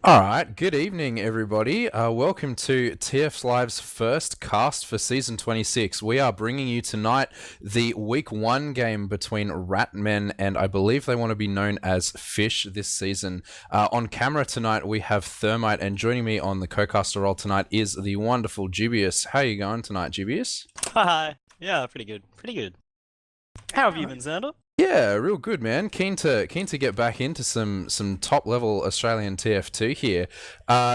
All right, good evening, everybody. Welcome to TF Live's first cast for season 26. We are bringing you tonight the week one game between Ratmen and I believe they want to be known as Fish this season. On camera tonight, we have Thermite, and joining me on the co-caster role tonight is the wonderful Dubious. How are you going tonight, Dubious? Hi. Yeah, pretty good. Pretty good. How have you been, Xander? Yeah, real good, man. Keen to get back into some top level Australian TF2 here.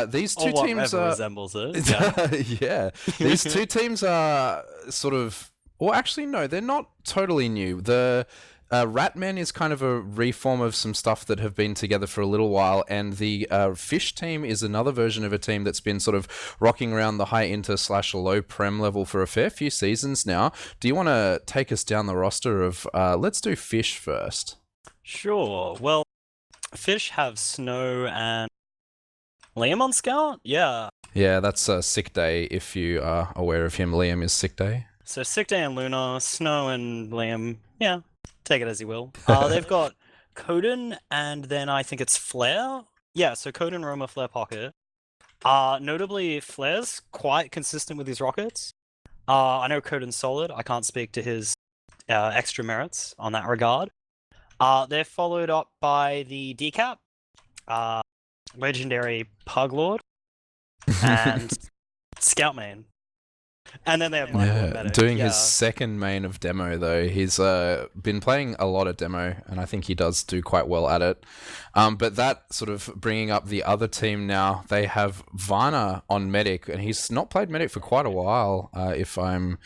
These two Or teams whatever are resembles it. Yeah. yeah. These two teams are sort of, well, actually no, they're not totally new. The Ratmen is kind of a reform of some stuff that have been together for a little while, and the Fish team is another version of a team that's been sort of rocking around the high inter / low prem level for a fair few seasons now. Do you want to take us down the roster of, let's do Fish first? Sure. Well, Fish have Snow and Liam on Scout? Yeah. Yeah, that's Sick Day, if you are aware of him. Liam is Sick Day. So Sick Day and Luna, Snow and Liam. Yeah. Take it as you will. They've got Coden and then I think it's Flare. Yeah, so Coden, Roma, Flare, Pocket. Notably, Flare's quite consistent with his rockets. I know Coden's solid. I can't speak to his extra merits on that regard. They're followed up by the Decap, Legendary Puglord, and Scout Main. And then they have Michael and Medic. Doing his second main of demo, though. He's been playing a lot of demo, and I think he does do quite well at it. But that sort of bringing up the other team now, they have Varna on Medic, and he's not played Medic for quite a while, if I'm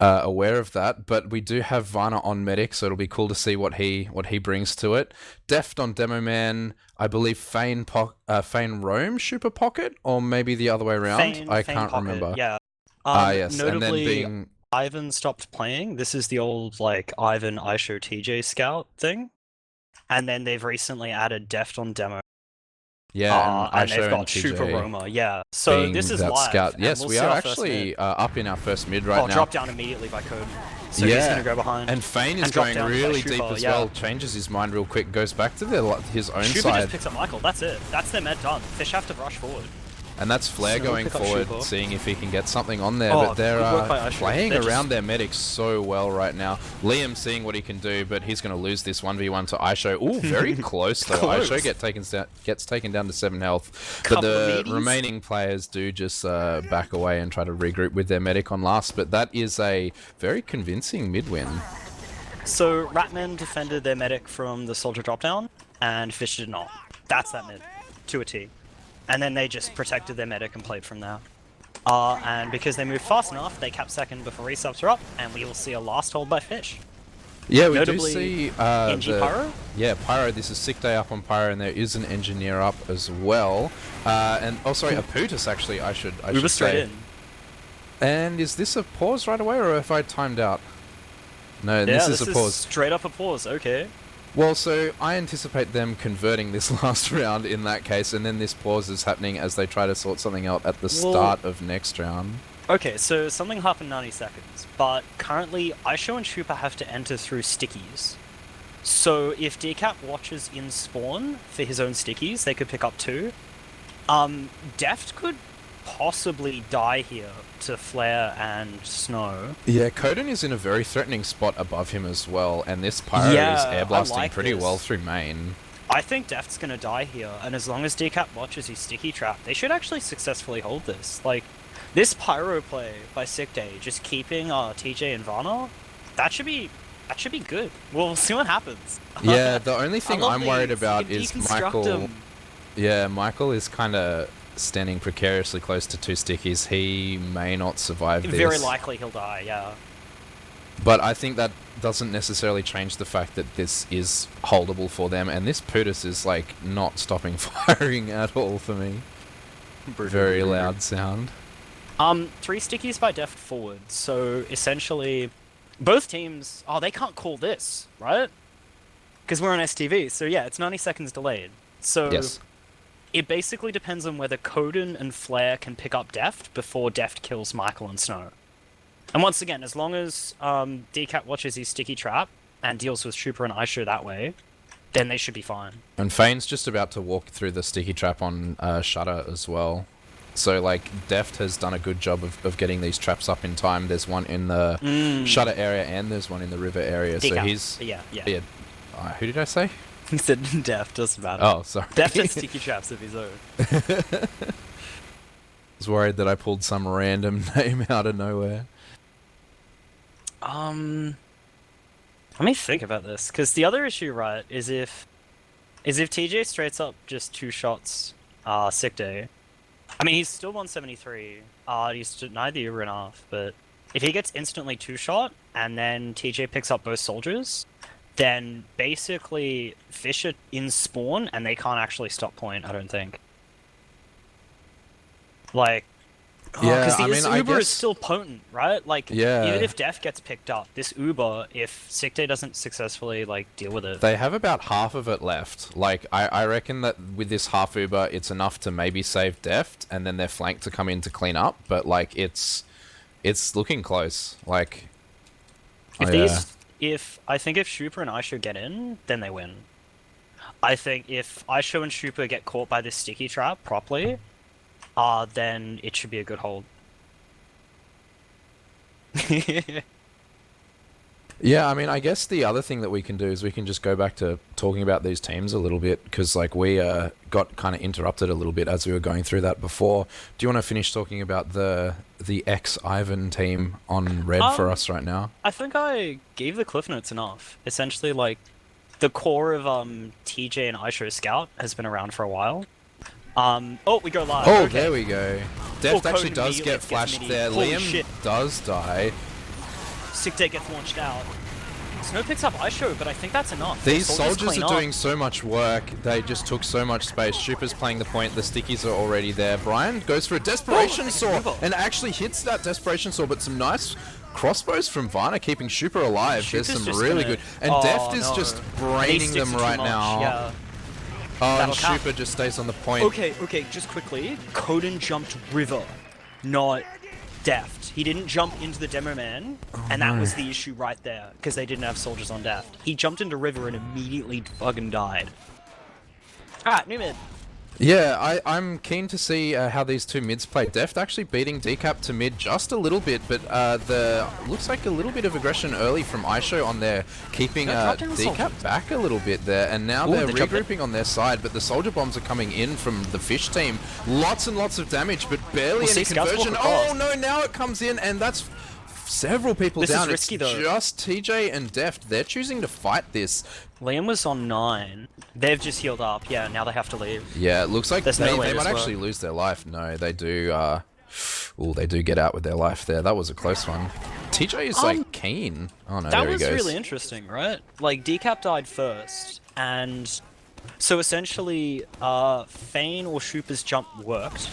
aware of that. But we do have Varna on Medic, so it'll be cool to see what he brings to it. Deft on Demo Man, I believe Fane Rome Super Pocket, or maybe the other way around. I can't remember. Yeah. Yes, notably, and then being... Ivan stopped playing. This is the old, like, Ivan, Isho, TJ Scout thing. And then they've recently added Deft on Demo. Yeah, and they've got Super Roma, yeah. So this is live. Scout. Yes, we are actually up in our first mid right now. Drop down immediately by Code. So he's going to go behind. And Fane is going really deep as well. Changes his mind real quick, goes back to his own Shuba side. Just picks up Michael, that's it. That's their med done. Fish have to rush forward. And that's Flare going forward, seeing if he can get something on there. Oh, but they're playing around their medics so well right now. Liam seeing what he can do, but he's going to lose this 1v1 to Isho. Ooh, very close though. Isho gets taken down to 7 health. But the remaining players do just back away and try to regroup with their medic on last. But that is a very convincing mid-win. So Ratman defended their medic from the soldier dropdown, and Fish did not. That's that mid, to a T. And then they just protected their medic and played from there. And because they moved fast enough, they capped second before resubs are up, and we will see a last hold by Fish. Yeah, we Notably, do see Pyro? Yeah, Pyro. This is Sick Day up on Pyro, and there is an Engineer up as well. And oh, sorry, a Putus actually. I should we were straight in. And is this a pause right away, or have I timed out? No, this is a pause. Straight up a pause. Okay. Well, so I anticipate them converting this last round in that case, and then this pause is happening as they try to sort something out at the start of next round. Okay, so something happened 90 seconds, but currently Isho and Shupa have to enter through stickies. So if Decap watches in spawn for his own stickies, they could pick up 2. Deft could possibly die here to Flare and Snow. Yeah, Coden is in a very threatening spot above him as well, and this Pyro is air blasting pretty well through main. I think Deft's gonna die here, and as long as Decap watches his sticky trap, they should actually successfully hold this. Like, this Pyro play by Sick Day, just keeping TJ and Varna, that should be good. We'll see what happens. Yeah, the only thing I'm worried about is Michael. Yeah, Michael is kind of standing precariously close to 2 stickies. He may not survive this. Very likely he'll die, yeah. But I think that doesn't necessarily change the fact that this is holdable for them, and this Putus is like not stopping firing at all for me. Very loud sound. 3 stickies by Deft forward, so essentially both teams, they can't call this, right? Because we're on STV, so yeah, it's 90 seconds delayed. So yes. It basically depends on whether Coden and Flare can pick up Deft before Deft kills Michael and Snow. And once again, as long as Decap watches his sticky trap and deals with Shupa and Isho that way, then they should be fine. And Fane's just about to walk through the sticky trap on Shutter as well. So, like, Deft has done a good job of getting these traps up in time. There's one in the Shutter area and there's one in the river area. So he's... Yeah. Who did I say? He said Deft, doesn't matter. Oh, sorry. Deft has sticky traps of his own. I was worried that I pulled some random name out of nowhere. Let me think about this, because the other issue, right, is if TJ straights up just 2 shots, sick day. I mean, he's still 173. He's denied the Uber enough, but if he gets instantly 2-shot and then TJ picks up both soldiers, then basically Fish are in spawn and they can't actually stop point. I don't think. Like. Yeah, because this Uber is still potent, right? Like, yeah. Even if Def gets picked up, this Uber, if Sick Day doesn't successfully, like, deal with it... They have about half of it left. Like, I reckon that with this half Uber, it's enough to maybe save Deft, and then their flank to come in to clean up, but, like, it's looking close. Like... I think if Shuper and Aisho get in, then they win. I think if Aisho and Shuper get caught by this sticky trap properly... then it should be a good hold. Yeah, I mean, I guess the other thing that we can do is we can just go back to talking about these teams a little bit, because, like, we got kind of interrupted a little bit as we were going through that before. Do you want to finish talking about the ex-Ivan team on red for us right now? I think I gave the cliff notes enough. Essentially, like, the core of TJ and Aisho Scout has been around for a while. Oh, we go live. Oh, okay. There we go. Deft actually Coden does get flashed there. Holy Liam shit. does die. Sick Day gets launched out. Snow picks up Aisho, but I think that's enough. These soldiers are doing so much work. They just took so much space. Shuper's playing the point. The stickies are already there. Brian goes for a desperation saw and actually hits that desperation saw, but some nice crossbows from Varna keeping Shuper alive. There's some really good... And Deft is just braining them right now. Yeah. Oh, and Shuper just stays on the point. Okay, just quickly. Coden jumped river, not Deft. He didn't jump into the demo man, and that was the issue right there, because they didn't have soldiers on Deft. He jumped into river and immediately fucking died. Alright, new mid. Yeah, I'm keen to see how these two mids play. Deft actually beating Decap to mid just a little bit, but looks like a little bit of aggression early from Aisho on there, keeping Decap back a little bit there, and now they're regrouping on their side, but the soldier bombs are coming in from the Fish team. Lots and lots of damage, but barely any conversion. Oh no, now it comes in, and that's several people down. Is risky, it's though. Just TJ and Deft. They're choosing to fight this. Liam was on 9. They've just healed up. Yeah, now they have to leave. Yeah, it looks like they might work. actually lose their life. No, they do. They do get out with their life there. That was a close one. TJ is like keen. Oh no, there he goes. That was really interesting, right? Like, Decap died first, and so essentially, Fane or Shuper's jump worked,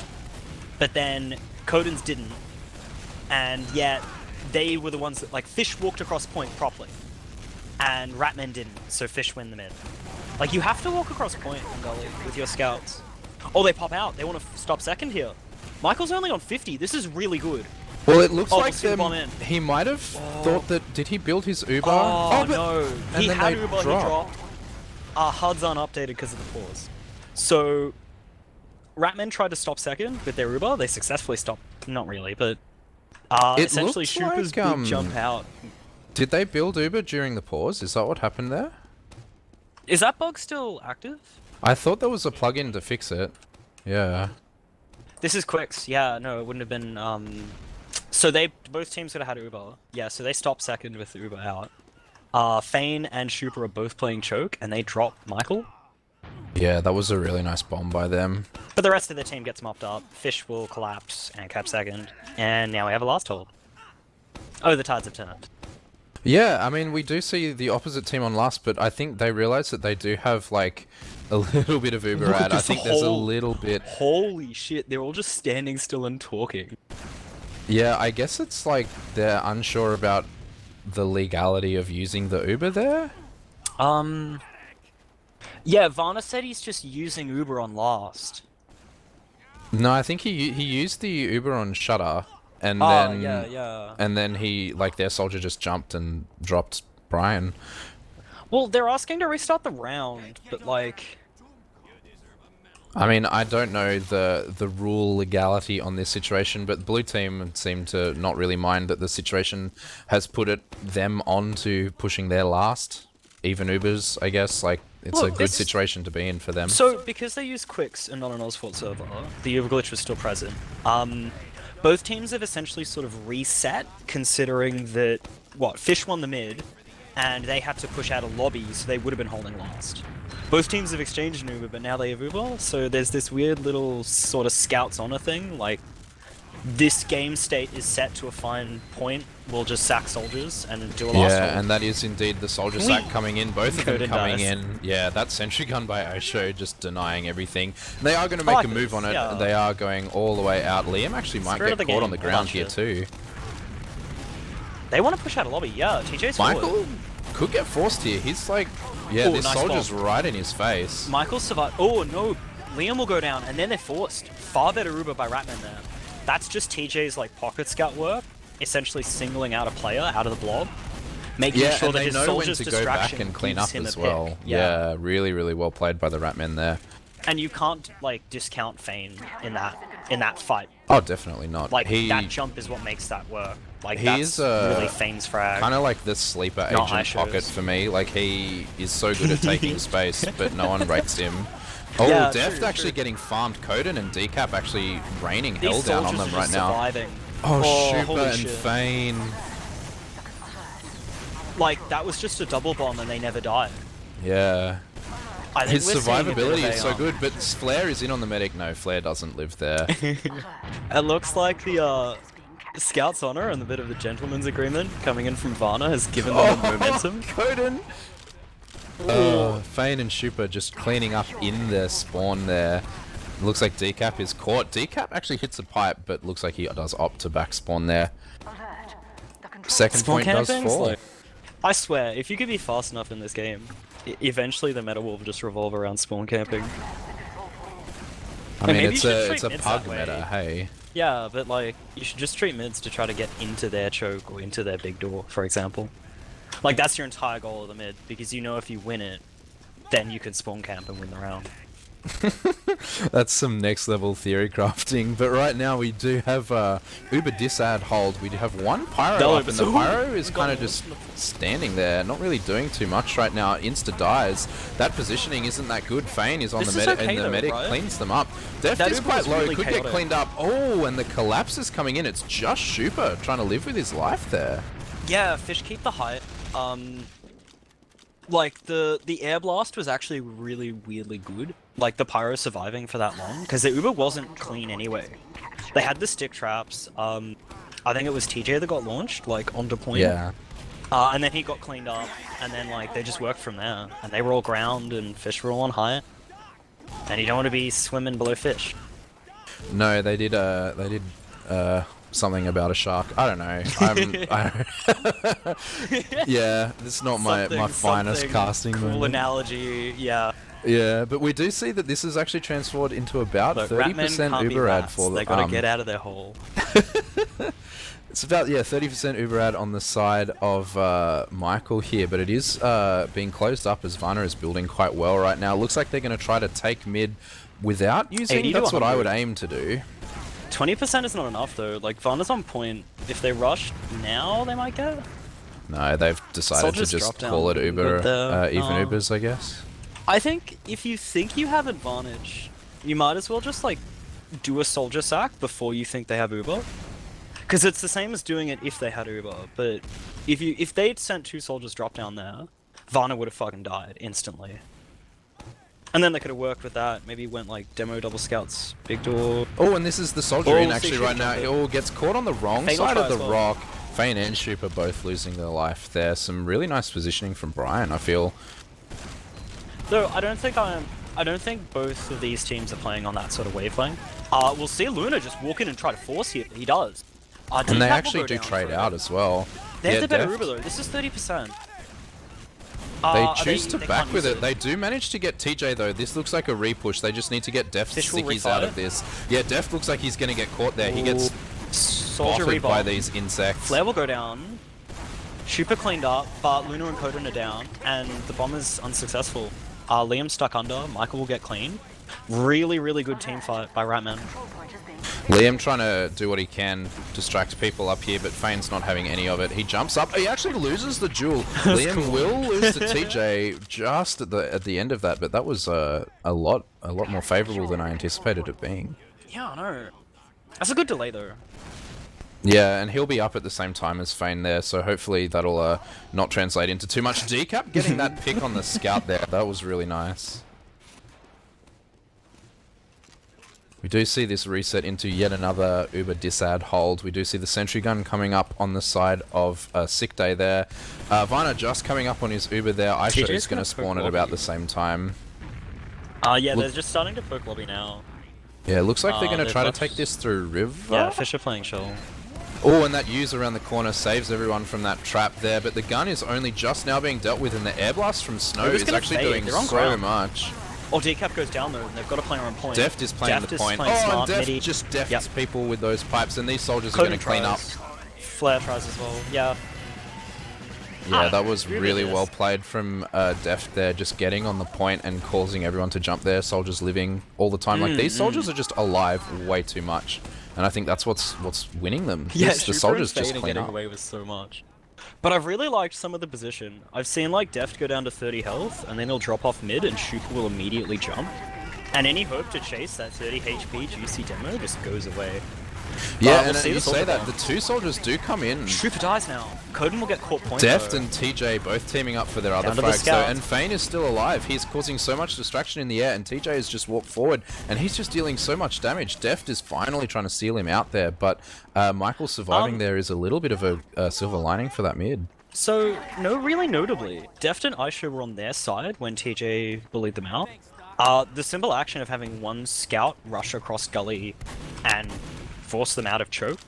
but then Coden's didn't, and yet they were the ones that, like, Fish walked across point properly, and Ratman didn't, so Fish win the mid. Like, you have to walk across point, Gully, with your scouts. Oh, they pop out. They want to stop second here. Michael's only on 50. This is really good. Well, it looks like he might have thought that... Did he build his Uber? Oh, no. He had Uber, he dropped. HUD's unupdated because of the pause. So, Ratman tried to stop second with their Uber. They successfully stopped. Not really, but... essentially, Shuper's big jump out. Did they build Uber during the pause? Is that what happened there? Is that bug still active? I thought there was a plugin to fix it. Yeah. This is Quicks. Yeah, no, it wouldn't have been... So both teams could have had Uber. Yeah, so they stopped second with the Uber out. Fane and Shuper are both playing choke, and they drop Michael. Yeah, that was a really nice bomb by them. But the rest of the team gets mopped up. Fish will collapse and cap second. And now we have a last hold. Oh, the tides have turned. Yeah, I mean, we do see the opposite team on last, but I think they realize that they do have, like, a little bit of Uber ad. I think there's a little bit... Holy shit, they're all just standing still and talking. Yeah, I guess it's like they're unsure about the legality of using the Uber there? Yeah, Varna said he's just using Uber on last. No, I think he used the Uber on Shutter. And yeah. And then he, like, their soldier just jumped and dropped Brian. Well, they're asking to restart the round, but like... I mean, I don't know the rule legality on this situation, but the blue team seem to not really mind that the situation has put them on to pushing their last. Even Ubers, I guess. Like, it's a good situation to be in for them. So, because they use quicks and not an OZFort server, the Uber glitch was still present. Both teams have essentially sort of reset, considering that, Fish won the mid, and they had to push out a lobby, so they would have been holding last. Both teams have exchanged an Uber, but now they have Uber, so there's this weird little sort of Scouts Honor thing, like, this game state is set to a fine point, we'll just sack soldiers and do a last hold. Yeah, and that is indeed the soldier sack coming in, both of them coming in. Yeah, that sentry gun by Osho just denying everything. They are going to make a move on it, yeah. They are going all the way out. Liam actually might get caught on the ground here too. They want to push out a lobby, yeah, TJ's Michael forward. Could get forced here, he's like, yeah, this nice soldier's right in his face. Michael survived, oh no, Liam will go down, and then they're forced. Far better Uber by Ratman there. That's just TJ's like pocket scout work, essentially singling out a player out of the blob, making sure that his soldier's distraction go back and clean up as well. Yeah, really, really well played by the Ratmen there. And you can't like discount Fane in that fight. Oh, definitely not. Like that jump is what makes that work. Like that's really Fane's frag. Kind of like the sleeper agent pocket for me. Like he is so good at taking space, but no one rates him. Oh, yeah, Deft actually getting farmed. Coden and Decap actually raining hell down on them right now. Surviving. Oh, Super and Fane. Like, that was just a double bomb and they never died. Yeah. I think his survivability is so good, but Flare is in on the medic. No, Flare doesn't live there. It looks like the Scout's Honor and the bit of the Gentleman's Agreement coming in from Varna has given them the momentum. Coden! Fane and Shupa just cleaning up in their spawn there. Looks like Decap is caught. Decap actually hits a pipe, but looks like he does opt to back spawn there. Second spawn point does fall. Like, I swear, if you could be fast enough in this game, eventually the meta will just revolve around spawn camping. I mean, it's a pug meta, hey. Yeah, but like, you should just treat mids to try to get into their choke or into their big door, for example. Like, that's your entire goal of the mid, because you know if you win it, then you can spawn camp and win the round. That's some next level theory crafting, but right now we do have Uber Disad hold. We do have one Pyro up, and the Pyro is kind of just standing there, not really doing too much right now. Insta dies. That positioning isn't that good. Fane is on the medic, and the medic cleans them up. Deft is quite low, could get cleaned up. Oh, and the collapse is coming in. It's just Shupa trying to live with his life there. Yeah, Fish keep the height. Like, the air blast was actually really weirdly good. Like, the Pyro surviving for that long, because the Uber wasn't clean anyway. They had the stick traps. I think it was TJ that got launched, like, onto point. Yeah. And then he got cleaned up, and then, like, they just worked from there. And they were all ground, and Fish were all on height. And you don't want to be swimming below Fish. No, they did something about a shark. I don't know. Yeah, it's not my finest casting. Cool moment. Analogy, yeah. Yeah, but we do see that this is actually transformed into about 30% Uber ad for them. They gotta get out of their hole. It's about 30% Uber ad on the side of Michael here, but it is being closed up as Varna is building quite well right now. Looks like they're going to try to take mid without using. That's what I would aim to do. 20% is not enough though. Like, Varna's on point. If they rush now, they might get. No, they've decided to just call it Uber, even Ubers, I guess. I think if you think you have advantage, you might as well just like do a soldier sack before you think they have Uber. Because it's the same as doing it if they had Uber. But if they'd sent 2 soldiers drop down there, Varna would have fucking died instantly. And then they could have worked with that. Maybe went like demo double scouts, big door. Oh, and this is the soldier in actually right now. It gets caught on the wrong side of the rock. Fane and Shoop are both losing their life there. Some really nice positioning from Brian, I feel. Though I don't think both of these teams are playing on that sort of wavelength. We'll see Luna just walk in and try to force here. He does. And they actually do trade out as well. They have the better Uber though. This is 30%. They choose to back with it. They do manage to get TJ though. This looks like a repush. They just need to get Deft stickies out of this. Yeah, Deft looks like he's going to get caught there. He gets spotted by these insects. Flare will go down. Super cleaned up, but Luna and Koden are down, and the bomb is unsuccessful. Liam's stuck under, Michael will get clean. Really, really good team fight by Ratman. Liam trying to do what he can, distract people up here, but Fane's not having any of it. He jumps up. He actually loses the duel. Liam will lose to TJ just at the end of that, but that was a lot more favorable than I anticipated it being. Yeah, I know. That's a good delay though. Yeah, and he'll be up at the same time as Fane there, so hopefully that'll not translate into too much. Decap getting that pick on the scout there, that was really nice. We do see this reset into yet another Uber disad hold. We do see the sentry gun coming up on the side of Sick Day there. Viner just coming up on his Uber there. Aisha is going to spawn at about the same time. Yeah, they're just starting to poke lobby now. Yeah, it looks like they're going to try to take this through River. Yeah, Fisher playing Shoal. Oh, and that use around the corner saves everyone from that trap there, but the gun is only just now being dealt with, and the air blast from Snow is actually doing so much. Oh, Decap goes down though, and they've got a player on point. Deft is playing the point. And Deft just defts people with those pipes, and these soldiers are going to clean up. Flare tries as well, yeah. Yeah, that was really well played from Deft there, just getting on the point and causing everyone to jump there. Soldiers living all the time. Like, these soldiers are just alive way too much. And I think that's what's winning them. Yeah, the soldiers just clean getting up. away with so much. But I've really liked some of the position. I've seen like Deft go down to 30 health, and then he'll drop off mid, and Shuka will immediately jump. And any hope to chase that 30 HP juicy demo just goes away. Yeah, and you say that, the two soldiers do come in. Shuka dies now. Koden will get caught point Deft though. and TJ both teaming up for their other frags though, and Fane is still alive. He's causing so much distraction in the air, and TJ has just walked forward, and he's just dealing so much damage. Deft is finally trying to seal him out there, but Michael surviving there is a little bit of a silver lining for that mid. So, really notably, Deft and Aisha were on their side when TJ bullied them out. The simple action of having one scout rush across gully and force them out of choke.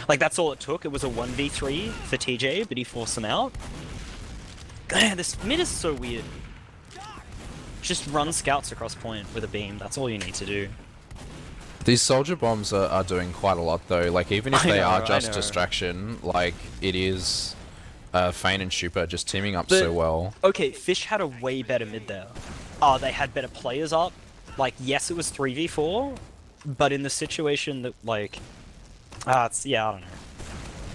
Like, that's all it took. It was a 1v3 for TJ, but he forced them out. God, this mid is so weird. Just run scouts across point with a beam. That's all you need to do. These soldier bombs are doing quite a lot, though. Like, even if they are just distraction, like, it is Fane and Shupa just teaming up so well. Okay, Fish had a way better mid there. They had better players up. Like, yes, it was 3v4, but in the situation that, like... yeah, I don't know.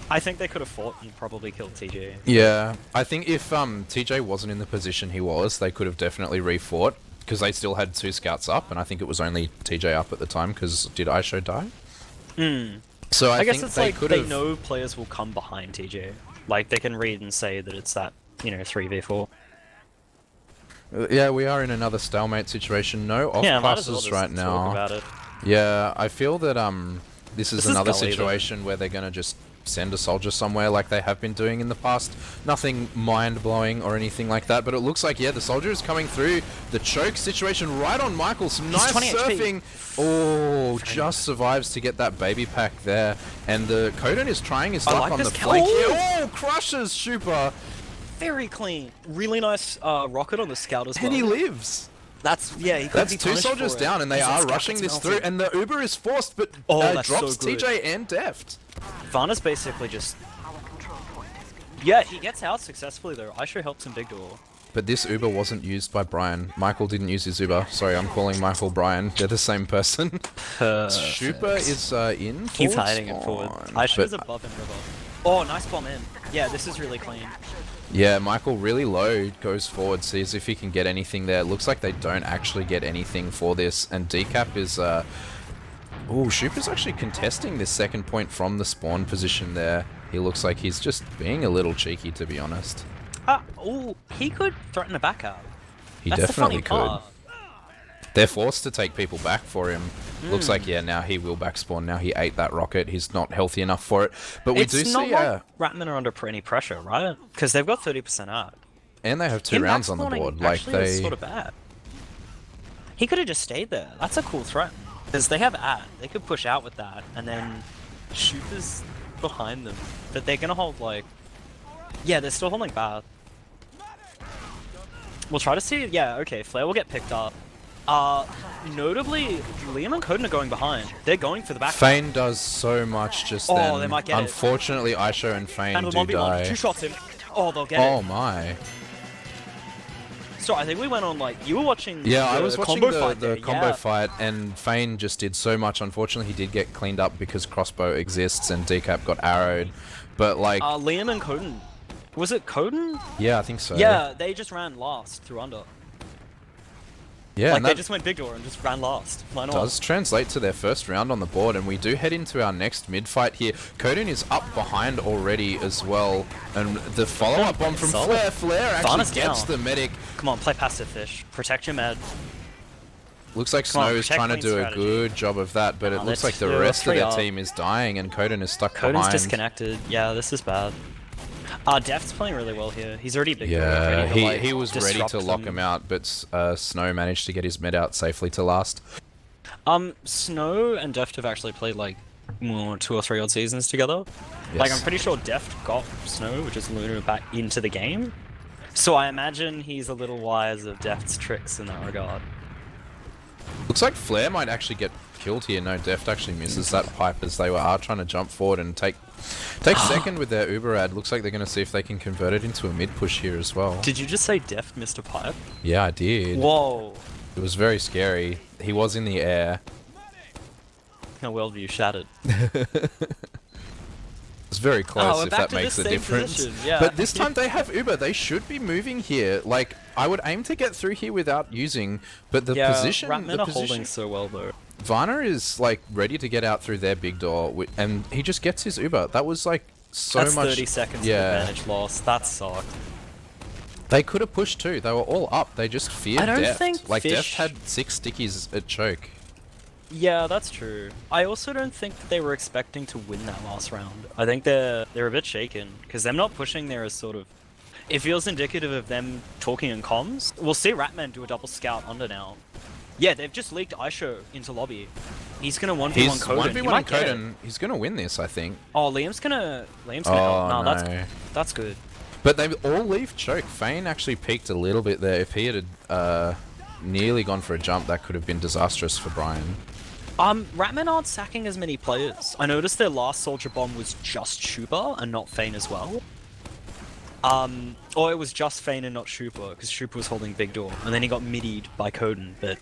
I think they could have fought and probably killed TJ. Yeah, I think if TJ wasn't in the position he was, they could have definitely re-fought, because they still had two scouts up, and I think it was only TJ up at the time, because did Aisho die? So I guess think it's they like could they have... know players will come behind TJ. Like, they can read and say that it's that, 3v4. Yeah, we are in another stalemate situation. No off-passes right now. Yeah, I feel that this is another situation where they're going to just send a soldier somewhere like they have been doing in the past. Nothing mind-blowing or anything like that, but it looks like, yeah, the soldier is coming through. The choke situation right on Michael. Some nice surfing. Oh, just survives to get that baby pack there. And the Koden is trying his luck on the flank here. Oh, crushes Shupa. Very clean. Really nice rocket on the scout as well. And he lives. That's two soldiers down, and they are rushing this through, and the Uber is forced, but drops TJ and Deft. Vana's basically just... Yeah, he gets out successfully though. Aisha helps him big door. But this Uber wasn't used by Brian. Michael didn't use his Uber. Sorry, I'm calling Michael Brian. They're the same person. Shupa is in. He's hiding it forward. Aisha is above him, river. Oh, nice bomb in. Yeah, this is really clean. Yeah, Michael really low, goes forward, sees if he can get anything there. It looks like they don't actually get anything for this, and Decap is... Oh, Shupa's actually contesting this second point from the spawn position there. He looks like he's just being a little cheeky, to be honest. Oh, he could threaten a back out. He definitely could. They're forced to take people back for him. Looks like, yeah, now he will back spawn. Now he ate that rocket. He's not healthy enough for it. But we do see... Like Ratman are under any pressure, right? Because they've got 30% out. And they have 2 rounds on the board. Like, is sort of bad. He could have just stayed there. That's a cool threat. Because they have ad. They could push out with that. And then Shupa's behind them. But they're going to hold, like... Yeah, they're still holding bad. We'll try to see... Yeah, okay. Flare will get picked up. Notably, Liam and Koden are going behind. They're going for the back. Fane does so much just then. They might get Unfortunately, Aisho and Fane do die. 2 shots him. Oh, they'll get Oh it. my. So I think we went on like you were watching. Yeah, the I was watching combo fight the there, combo yeah. fight, and Fane just did so much. Unfortunately, he did get cleaned up because crossbow exists, and Decap got arrowed. But like, Liam and Coden. Was it Coden? yeah, I think so. Yeah, they just ran last through under. Yeah, Like and they that just went big door and just ran last. Why not? does translate to their first round on the board, and we do head into our next mid fight here. Coden is up behind already as well, and the follow-up bomb from Solid. Flare. Flare actually Varna's gets down. the medic. Come on, play passive fish. Protect your med. Looks like Come on, Snow is protect trying to lane do a strategy. good job of that, but it looks like the rest of their team is dying, and Coden is stuck Coden's behind. disconnected. Yeah, this is bad. Deft's playing really well here. He's already big. Yeah, ready to, like, he was ready disrupt to lock them. him out, but Snow managed to get his med out safely to last. Snow and Deft have actually played like 2 or 3 odd seasons together. Like Yes. I'm pretty sure Deft got Snow, which is Luna, back into the game. So I imagine he's a little wise of Deft's tricks in that regard. Looks like Flare might actually get killed here. No, Deft actually misses that pipe as they are trying to jump forward and take second with their Uber ad. Looks like they're going to see if they can convert it into a mid push here as well. Did you just say Deft missed a pipe? Yeah, I did. Whoa. It was very scary. He was in the air. My worldview shattered. It's very close we're if back that to makes this a same difference. position, yeah. But this time they have Uber. They should be moving here. Like, I would aim to get through here without using, but the position... Ratman the are position holding so well though. Varna is like ready to get out through their big door, and he just gets his Uber. That was like so That's much. 30 seconds yeah. of advantage loss. That sucked. They could have pushed too. They were all up. They just feared I don't Deft. think Like Deft Fish- had 6 stickies at choke. Yeah, that's true. I also don't think that they were expecting to win that last round. I think they're a bit shaken because them not pushing there is sort of. It feels indicative of them talking in comms. We'll see Ratman do a double scout under now. Yeah, they've just leaked Aisho into lobby. He's gonna 1v1 He's Coden. He might get it. Coden. He's gonna win this, I think. Oh, Liam's gonna Oh, help. no. That's good. But they all leave choke. Fane actually peaked a little bit there. If he had nearly gone for a jump, that could have been disastrous for Brian. Ratman aren't sacking as many players. I noticed their last soldier bomb was just Shupa and not Fane as well. Or it was just Fane and not Shupa, because Shupa was holding big door, and then he got midied by Coden, but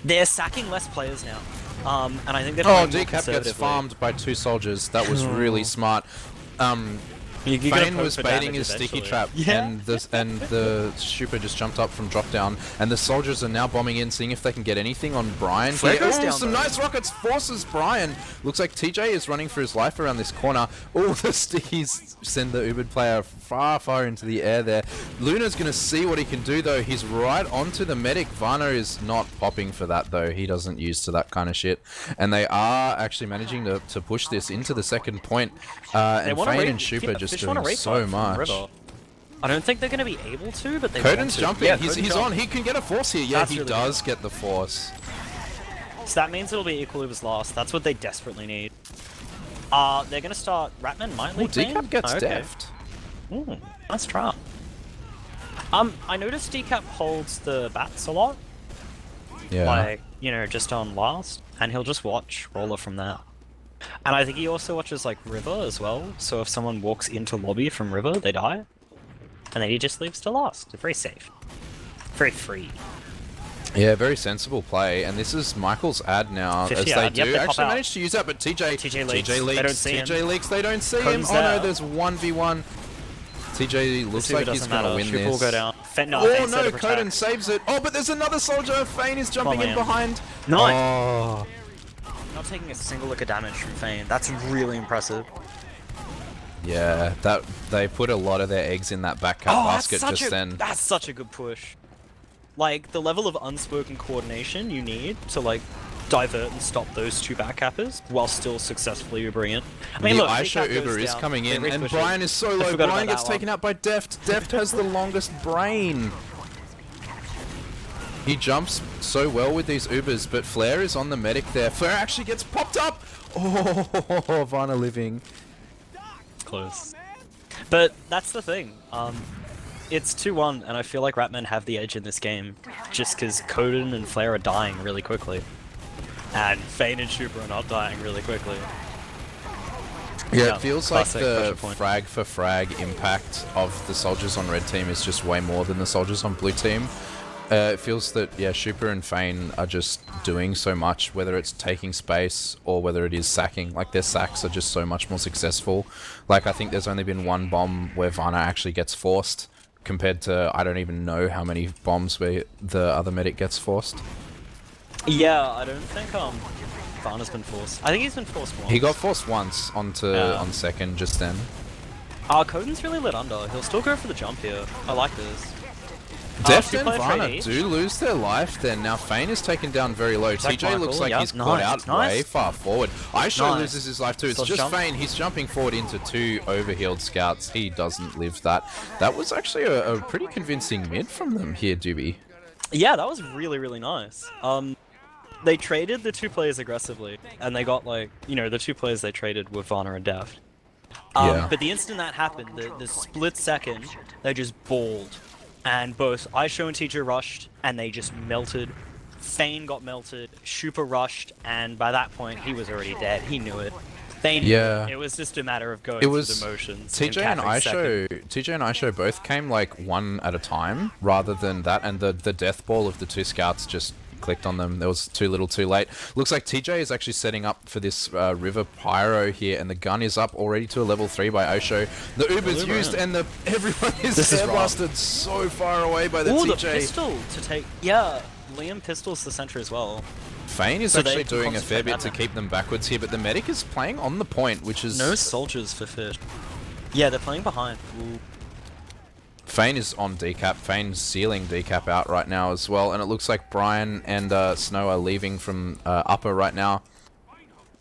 they're sacking less players now. And I think they're playing more Decap gets conservatively. farmed by 2 soldiers. That was really smart. You gotta Fane poke was for baiting damage his sticky eventually. trap, Yeah. and the Super just jumped up from drop down, and the soldiers are now bombing in, seeing if they can get anything on Brian. Flare goes Ooh, down, some though. nice rockets forces Brian. Looks like TJ is running for his life around this corner. Oh, the stickies send the Ubered player far, far into the air there. Luna's going to see what he can do, though. He's right onto the medic. Varna is not popping for that, though. He doesn't use to that kind of shit. And they are actually managing to push this into the second point. And Fane and Shupa just doing so much. River. I don't think they're going to be able to, but they Coden's want to. jumping. Yeah, he's Coden's on. He can get a force here. Yeah, That's he really does get the force. So that means it'll be equal Uber's last. That's what they desperately need. They're going to start. Ratman might Oh, leave Fane? Decap gets Oh, okay. deft. Ooh, nice try. I noticed Decap holds the bats a lot. Yeah. Like, just on last. And he'll just watch Roller from there. And I think he also watches, like, River as well. So if someone walks into lobby from River, they die. And then he just leaves to last. Very safe. Very free. Yeah, very sensible play. And this is Michael's ad now, 50 as they ad. Yep, do they pop actually out. manage to use that, but TJ leaks. They don't see him. TJ leaks. They don't see Coden's him. Oh no, there. there's 1v1. TJ looks like he's going to win Shupa this. will go down. Oh Fane's no, there to protect. Coden saves it. Oh, but there's another soldier. Fane is jumping in man. behind. Nice. Oh. Not taking a single lick of damage from Fane. That's really impressive. Yeah, that they put a lot of their eggs in that back cut basket just then. That's such a good push. Like, the level of unspoken coordination you need to, like, divert and stop those 2 backcappers while still successfully Ubering it. I mean, The look, Aisho Decap Uber goes is down, coming they in, and re-push it. Brian is so I low. forgot Brian about gets that taken one. out by Deft. Deft has the longest brain. He jumps so well with these Ubers, but Flare is on the medic there. Flare actually gets popped up. Oh, Varna living. Close. But that's the thing. It's 2-1, and I feel like Ratman have the edge in this game, just because Coden and Flare are dying really quickly. And Fane and Shupa are not dying really quickly. Yeah, it feels like classic the pressure point. frag for frag impact of the soldiers on red team is just way more than the soldiers on blue team. It feels that, yeah, Shupa and Fane are just doing so much, whether it's taking space or whether it is sacking. Like, their sacks are just so much more successful. Like, I think there's only been one bomb where Vana actually gets forced, compared to, I don't even know how many bombs where the other medic gets forced. Yeah, I don't think Vana's been forced. I think he's been forced once. He got forced once on second just then. Coden's really lit under. He'll still go for the jump here. I like this. Deft and Vana do lose their life then. Now Fane is taken down very low. TJ looks like he's got out way far forward. Aisho loses his life too. It's just Fane. He's jumping forward into 2 overhealed scouts. He doesn't live that. That was actually a pretty convincing mid from them here, Duby. Yeah, that was really, really nice. They traded the 2 players aggressively, and they got, like, you know, the 2 players they traded were Vana and Deft. But the instant that happened, the split second, they just balled. And both Aisho and TJ rushed, and they just melted. Fane got melted, Shupa rushed, and by that point, he was already dead. He knew it. Fane knew it. It was just a matter of going through the motions. TJ and Aisho both came like one at a time, rather than that, and the death ball of the 2 scouts just clicked on them. There was too little too late. Looks like TJ is actually setting up for this river pyro here, and the gun is up already to a level 3 by Osho. The Uber's used, and everyone is hair blasted so far away by the TJ. The pistol to take... Yeah, Liam pistols the center as well. Fane is actually doing a fair bit to keep them backwards here, but the medic is playing on the point, which is... No soldiers for Fish. Yeah, they're playing behind. Ooh. Fane is on decap. Fane's sealing decap out right now as well, and it looks like Brian and Snow are leaving from upper right now.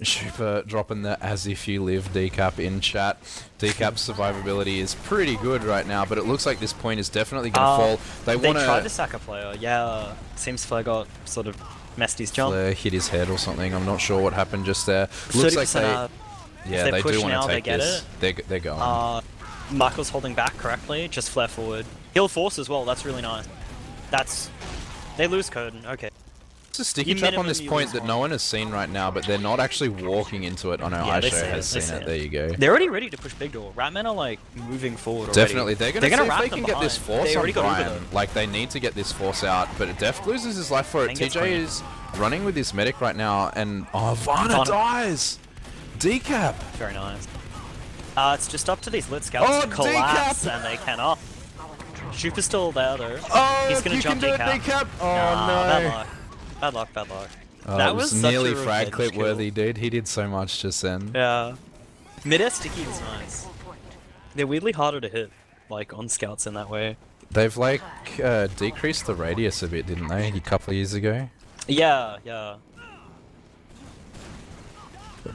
Shupa dropping the as if you live decap in chat. Decap's survivability is pretty good right now, but it looks like this point is definitely going to fall. They tried to sack a player. Yeah, seems Flare got sort of messed his jump. Flare hit his head or something. I'm not sure what happened just there. Looks like they do want to take this. They're going. Michael's holding back correctly, just flare forward. He'll force as well, that's really nice. They lose Coden, okay. It's a sticky trap on this point that no one has seen right now, but they're not actually walking into it. Oh no, Aisho has seen it. There you go. They're already ready to push big door. Ratmen are like moving forward already. Definitely, they're gonna see if they can get this force on Brian. Like, they need to get this force out, but Deft loses his life for it. TJ is running with his medic right now, and Vana dies! Decap! Very nice. It's just up to these lit scouts to collapse, and they cannot. Shupa's still there though. He's gonna jump decap. Oh no! Bad luck, bad luck. That was nearly frag clip worthy, dude. He did so much just then. Yeah. Mid-air sticky is nice. They're weirdly harder to hit, like, on scouts in that way. They've, like, decreased the radius a bit, didn't they, a couple of years ago? Yeah, yeah.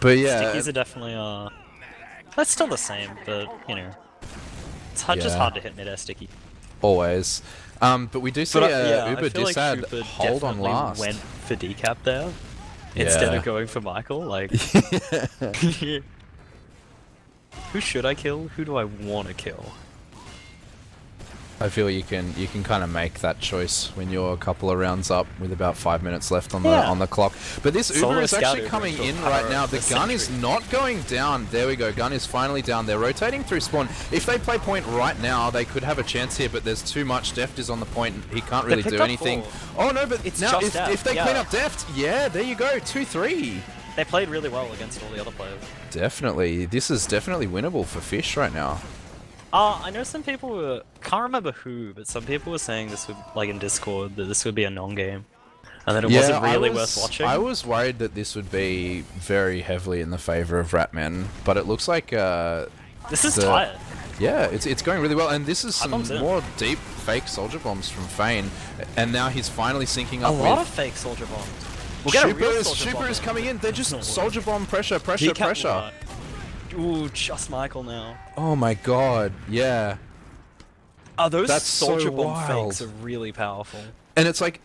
But yeah... Stickies are definitely, that's still the same, but, you know. It's just hard to hit mid-air sticky. Always. But we do see Uber Dissad hold on last. Went for decap there instead of going for Michael. Like, who should I kill? Who do I want to kill? I feel you can kind of make that choice when you're a couple of rounds up with about 5 minutes left on the clock. But this Uber is actually coming in right now. The gun is not going down. There we go. Gun is finally down. They're rotating through spawn. If they play point right now, they could have a chance here, but there's too much. Deft is on the point. He can't really do anything. Oh no, but it's now if they clean up Deft, yeah, there you go. 2-3. They played really well against all the other players. Definitely. This is definitely winnable for Fish right now. I know some people were, can't remember who, but some people were saying this would, like in Discord, that this would be a non-game. And that it wasn't really worth watching. I was worried that this would be very heavily in the favor of Ratman, but it looks like this is tight. Yeah, it's going really well, and this is some more deep fake soldier bombs from Fane, and now he's finally syncing up with... A lot of fake soldier bombs. We'll get a real soldier bomb. Shupa is coming in, they're just soldier bomb pressure. Ooh, just Michael now. Oh my god, yeah. Those soldier bomb fakes are really powerful. And it's like,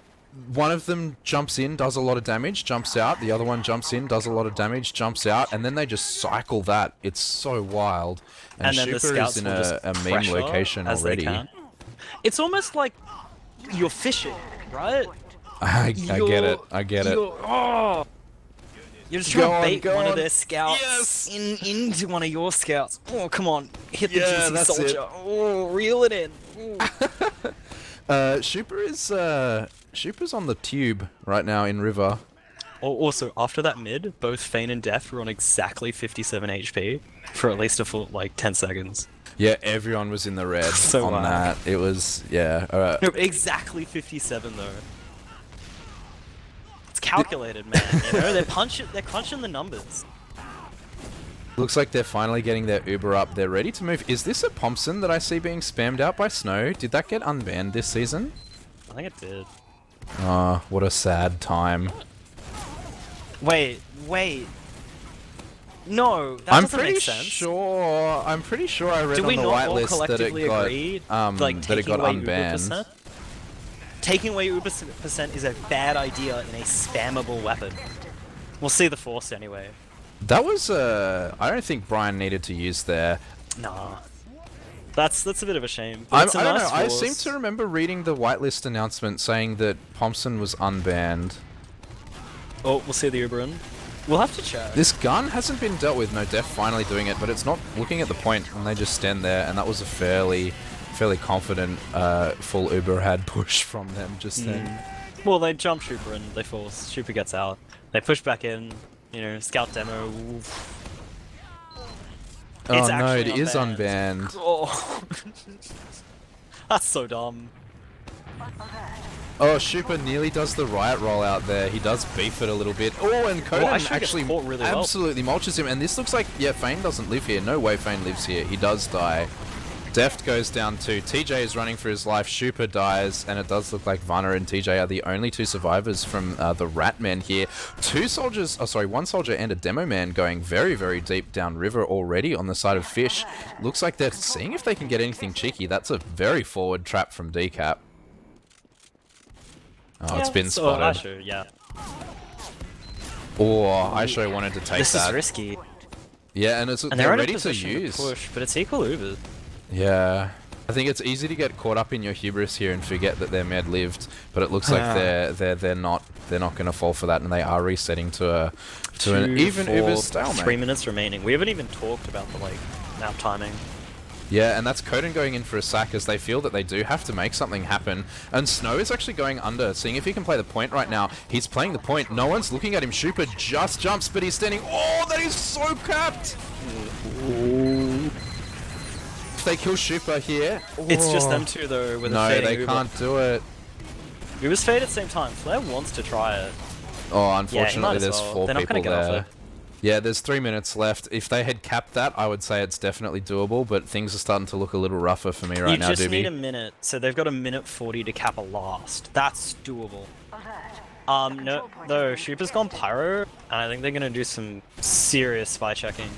one of them jumps in, does a lot of damage, jumps out. The other one jumps in, does a lot of damage, jumps out, and then they just cycle that. It's so wild. And Shupa is in a meme location already. It's almost like you're fishing, right? I get it. I get it. You're just trying to bait go one of on. their scouts into one of your scouts. Oh, come on. Hit the juicy that's soldier. it. Oh, reel it in. Ooh. Shupa's on the tube right now in River. Oh, also, after that mid, both Fein and Deft were on exactly 57 HP for at least a full, 10 seconds. Yeah, everyone was in the red So on whack. that. It was, yeah. Alright. No, exactly 57 though. It's calculated, man. You know, they're crunching the numbers. Looks like they're finally getting their Uber up. They're ready to move. Is this a Thompson that I see being spammed out by Snow? Did that get unbanned this season? I think it did. Ah, what a sad time. Wait. No, that I'm doesn't pretty make sense. sure. I'm pretty sure I read Did on we the not all whitelist that it collectively got agree, that it taking got away unbanned. Uber %? Taking away Uber % is a bad idea in a spammable weapon. We'll see the Force anyway. That was I don't think Brian needed to use there. Nah. That's a bit of a shame. I It's a don't nice know. I Force. seem to remember reading the whitelist announcement saying that Thompson was unbanned. Oh, we'll see the Uber in. We'll have to check. This gun hasn't been dealt with. No, Def finally doing it, but it's not looking at the point, and they just stand there. And that was a fairly confident full Uber had push from them just then. Well, they jump Shooper and they force. Shooper gets out. They push back in. You know, scout demo. Oof. Oh It's no, it actually is unbanned. Oh, that's so dumb. Oh, Shooper nearly does the riot roll out there. He does beef it a little bit. Oh, and Coden actually caught really well. absolutely mulches him. And this looks like, yeah, Fein doesn't live here. No way Fein lives here. He does die. Deft goes down too. TJ is running for his life. Shooper dies, and it does look like Vanna and TJ are the only two survivors from the Ratmen here. One soldier and a demo man going very, very deep down river already on the side of Fish. Looks like they're seeing if they can get anything cheeky. That's a very forward trap from Decap. Oh, it's been spotted. Asher, yeah. Oh, Aisho wanted to take This that. is risky. Yeah, and And they're they're in a ready to position use. push, but it's equal Ubers. Yeah. I think it's easy to get caught up in your hubris here and forget that their med lived, but it looks like they're not going to fall for that, and they are resetting to an even Uber stalemate. 3 minutes remaining. We haven't even talked about the map timing. Yeah, and that's Coden going in for a sack as they feel that they do have to make something happen. And Snow is actually going under, seeing if he can play the point right now. He's playing the point. No one's looking at him. Shooper just jumps, but he's standing. Oh, that is so capped! If they kill Shooper here... It's just them two though with a No, fading they Uber. can't do it. Uber's fade at the same time. Flair wants to try it. Oh, Yeah, unfortunately, he might as there's well. 4 They're not people gonna get off there. it. Yeah, there's 3 minutes left. If they had capped that, I would say it's definitely doable, but things are starting to look a little rougher for me right now, You just Doobie. need a minute, so they've got a minute 40 to cap a last. That's doable. No, Shooper's gone Pyro, and I think they're gonna do some serious spy checking.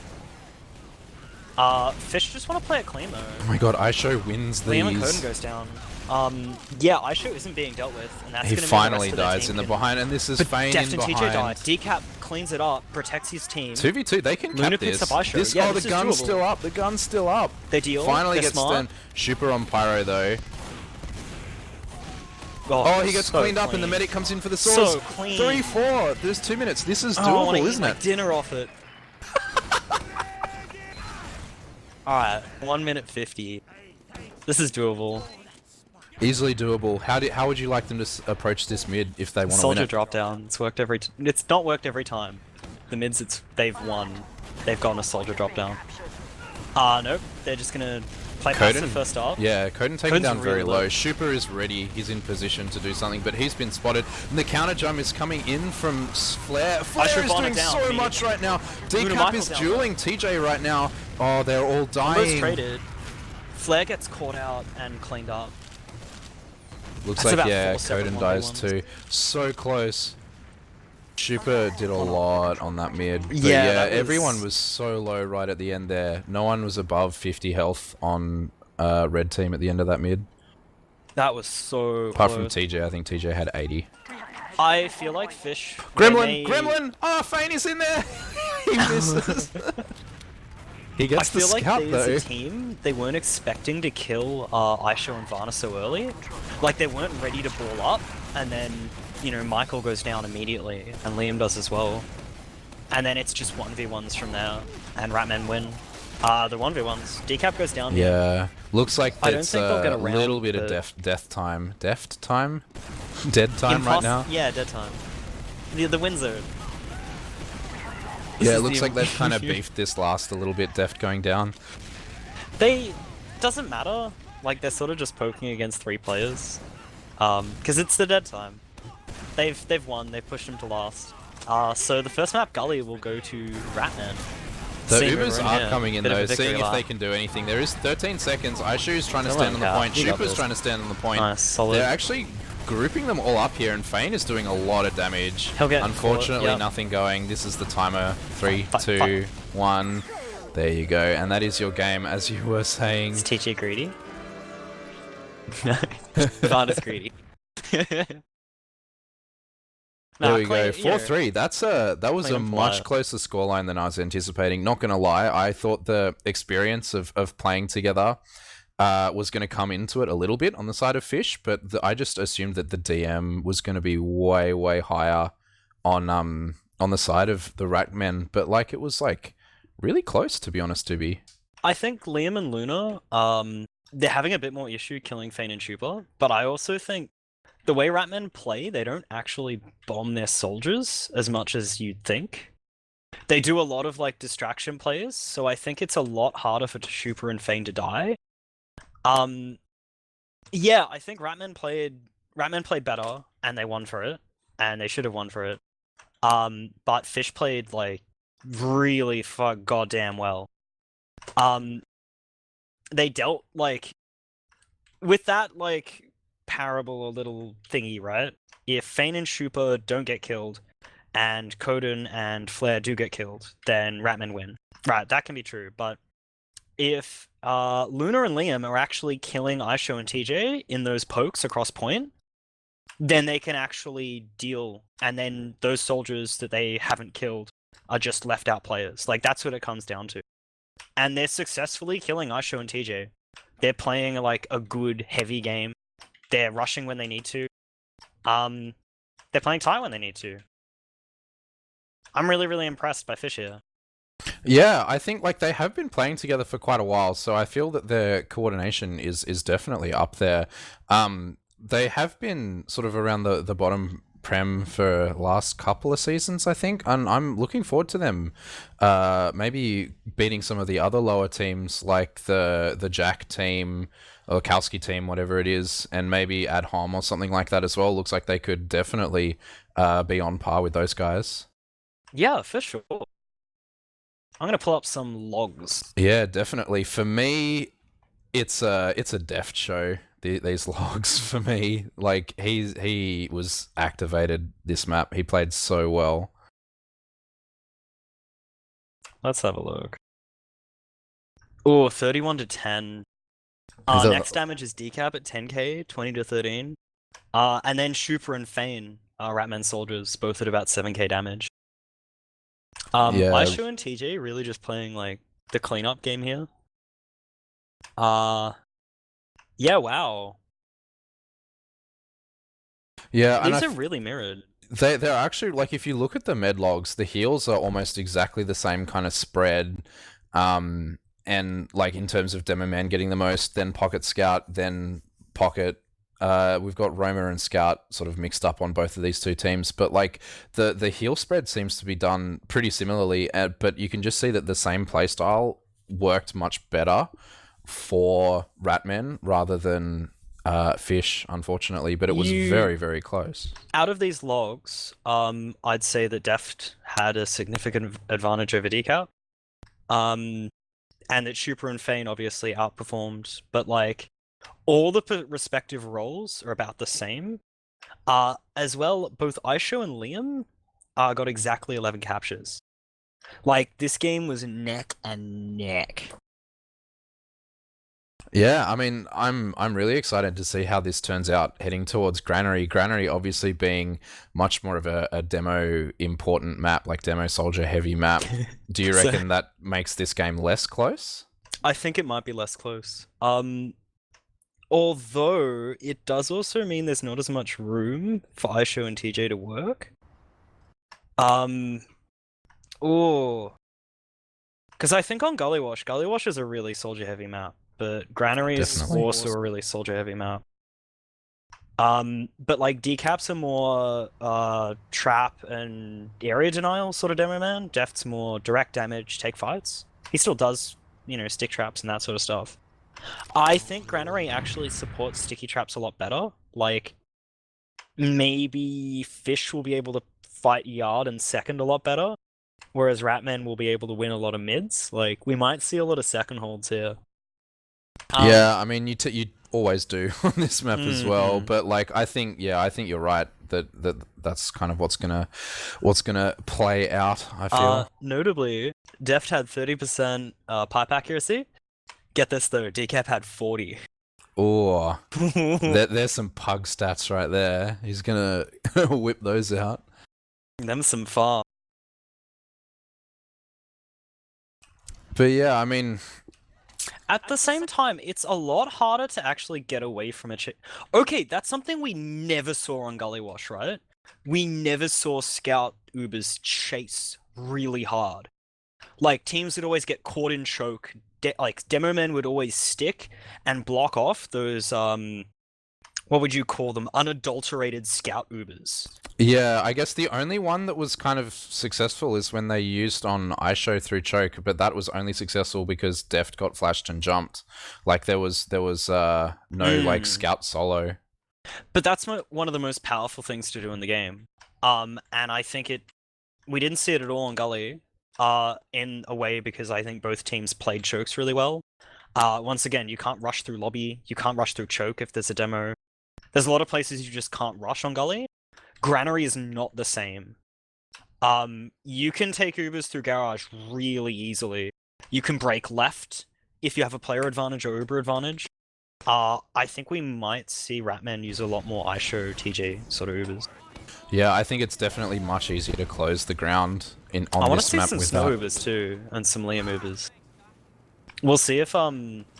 Fish just want to play it clean though. Oh my god, Aisho wins Liam and Coden these. goes down. Yeah, Aisho isn't being dealt with, and that's He gonna finally mean the rest of their dies team in the can- behind, and this is But Fein Deft in and TJ die. behind. Decap cleans it up, protects his team. 2v2, they can Luna cap picks this. up Aisho. This Yeah, oh, this the is gun's doable. still up. The gun's still up. They deal. Finally They're gets smart. done. Shooper on Pyro though. Oh, Oh, he gets so cleaned up, and the clean. medic comes in for the So swords. clean. 3-4. There's 2 minutes. This is Oh, I wanna doable, eat isn't my it? dinner off it. Alright, 1 minute 50. This is doable. Easily doable. How would you like them to approach this mid if they want to win Soldier it? drop down. It's worked every. It's not worked every time. The mids, they've won. They've gotten a soldier drop down. Nope. They're just gonna play passive first up. Yeah, Coden taken Coden's down very really low. low. Shooper is ready. He's in position to do something, but he's been spotted. And the counter jump is coming in from Flair. Flair should is bomb it doing down so immediately. much right now. Luna Decap Michael's is down dueling TJ right now. Oh, they're all Almost dying. traded. Flair gets caught out and cleaned up. Looks That's like, about yeah, 4 separate Coden dies 1v1s. too. So close. Shooper did a lot on that mid. But Yeah, yeah, that was- everyone was so low right at the end there. No one was above 50 health on red team at the end of that mid. That was so Apart from close. TJ, I think TJ had 80. I feel like Fish. when Gremlin! they- Gremlin! Oh, Fein is in there! He misses. He I gets the feel like scout they, though. as a team, they weren't expecting to kill Aisho and Varna so early. Like, they weren't ready to ball up, and then, you know, Michael goes down immediately, and Liam does as well. and then it's just 1v1s from there, and Ratmen win. The 1v1s. Decap goes down here. Yeah, looks like I don't it's think they'll get a around little bit of the- death time. Deft time? Dead time right now? Yeah, dead time. The win zone. Yeah, it looks like they've kind of beefed this last a little bit, Deft going down. They... doesn't matter. Like, they're sort of just poking against 3 players. Because it's the dead time. They've won, they've pushed them to last. So the first map, Gully, will go to Ratman. The Seeing Ubers everyone are here. coming in Bit of though, a victory seeing if lap. they can do anything. There is 13 seconds. Aishu's trying to Don't stand on let the him point. count. You got Shupa's this. trying to stand on the point. Nice, solid. They're actually grouping them all up here, and Fane is doing a lot of damage. He'll get Unfortunately, caught, yep. nothing going. This is the timer. 3, Fight, 2, 1. There you go. And that is your game, as you were saying. Is TJ greedy? Not as greedy. There we go, 4-3. That was a Playing much flyer. closer scoreline than I was anticipating. Not gonna lie, I thought the experience of playing together was going to come into it a little bit on the side of Fish, but I just assumed that the DM was going to be way higher on the side of the Ratmen. But like it was like really close, to be honest, to be. I think Liam and Luna, they're having a bit more issue killing Fane and Chupa, but I also think the way Ratmen play, they don't actually bomb their soldiers as much as you'd think. They do a lot of like distraction plays, so I think it's a lot harder for Chupa and Fane to die. Yeah, I think Ratmen played better, and they won for it, and they should have won for it. But Fish played like really goddamn well. They dealt like with that like parable or little thingy, right? If Fane and Shupa don't get killed, and Coden and Flare do get killed, then Ratmen win. Right, that can be true, but if Luna and Liam are actually killing Aisho and TJ in those pokes across point, then they can actually deal, and then those soldiers that they haven't killed are just left out players. Like, that's what it comes down to. And they're successfully killing Aisho and TJ. They're playing like a good heavy game. They're rushing when they need to. They're playing tight when they need to. I'm really impressed by Fish here. Yeah, I think like they have been playing together for quite a while, so I feel that their coordination is definitely up there. They have been sort of around the bottom prem for last couple of seasons, I think, and I'm looking forward to them maybe beating some of the other lower teams like the Jack team or Kalski team, whatever it is, and maybe Adhom or something like that as well. Looks like they could definitely be on par with those guys. Yeah, for sure. I'm gonna pull up some logs. Yeah, definitely. For me, it's a deft show. These logs for me, like he was activated this map. He played so well. Let's have a look. Oh, 31 to 10. Next damage is Decap at 10k, 20 to 13. And then Shupa and Fane are Ratman soldiers, both at about 7k damage. Yeah. Aisho and TJ really just playing like the cleanup game here. Yeah, wow. Yeah, These are really mirrored. They're actually, like, if you look at the med logs, the heals are almost exactly the same kind of spread. And like in terms of Demo Man getting the most, then Pocket Scout, then Pocket. We've got Roma and Scout sort of mixed up on both of these two teams, but like the heal spread seems to be done pretty similarly. But you can just see that the same playstyle worked much better for Ratmen rather than Fish, unfortunately. But it was very close. Out of these logs, I'd say that Deft had a significant advantage over Decap. And that Shupa and Fane obviously outperformed, but like all the respective roles are about the same. As well, both Aisho and Liam got exactly 11 captures. Like, this game was neck and neck. Yeah, I mean, I'm really excited to see how this turns out heading towards Granary. Granary obviously being much more of a demo important map, like demo soldier heavy map. Do you reckon that makes this game less close? I think it might be less close. Although it does also mean there's not as much room for Aisho and TJ to work. Ooh. Because I think on Gully Wash is a really soldier-heavy map, but Granary is Definitely. also a really soldier-heavy map. But like decaps are more trap and area denial sort of demo man. Deft's more direct damage, take fights. He still does, you know, stick traps and that sort of stuff. I think Granary actually supports sticky traps a lot better. Like maybe Fish will be able to fight Yard and second a lot better, whereas Ratman will be able to win a lot of mids. Like we might see a lot of second holds here. Yeah, I mean, you always do on this map as well. But like, I think you're right that's kind of what's gonna play out. I feel. Notably, Deft had 30% pipe accuracy. Get this though, Decap had 40. Oh, there's some pug stats right there. He's gonna whip those out. Them some far. But yeah, I mean, At the same time, it's a lot harder to actually get away from a chick. Okay, that's something we never saw on Gully Wash, right? We never saw Scout Ubers chase really hard. Like, teams would always get caught in choke. Like, demo men would always stick and block off those, what would you call them? Unadulterated Scout Ubers. yeah, I guess the only one that was kind of successful is when they used on iShow through choke, but that was only successful because Deft got flashed and jumped. Like there was no like scout solo. But that's one of the most powerful things to do in the game. And I think we didn't see it at all in Gully, in a way because I think both teams played chokes really well. Once again, you can't rush through lobby, you can't rush through choke if there's a demo. There's a lot of places you just can't rush on Gully. Granary is not the same. You can take Ubers through garage really easily. You can break left if you have a player advantage or Uber advantage. I think we might see Ratman use a lot more iShow TJ sort of Ubers. Yeah, I think it's definitely much easier to close the ground on I want to this see map some with snow that. Ubers too, and some Liam Ubers. We'll see if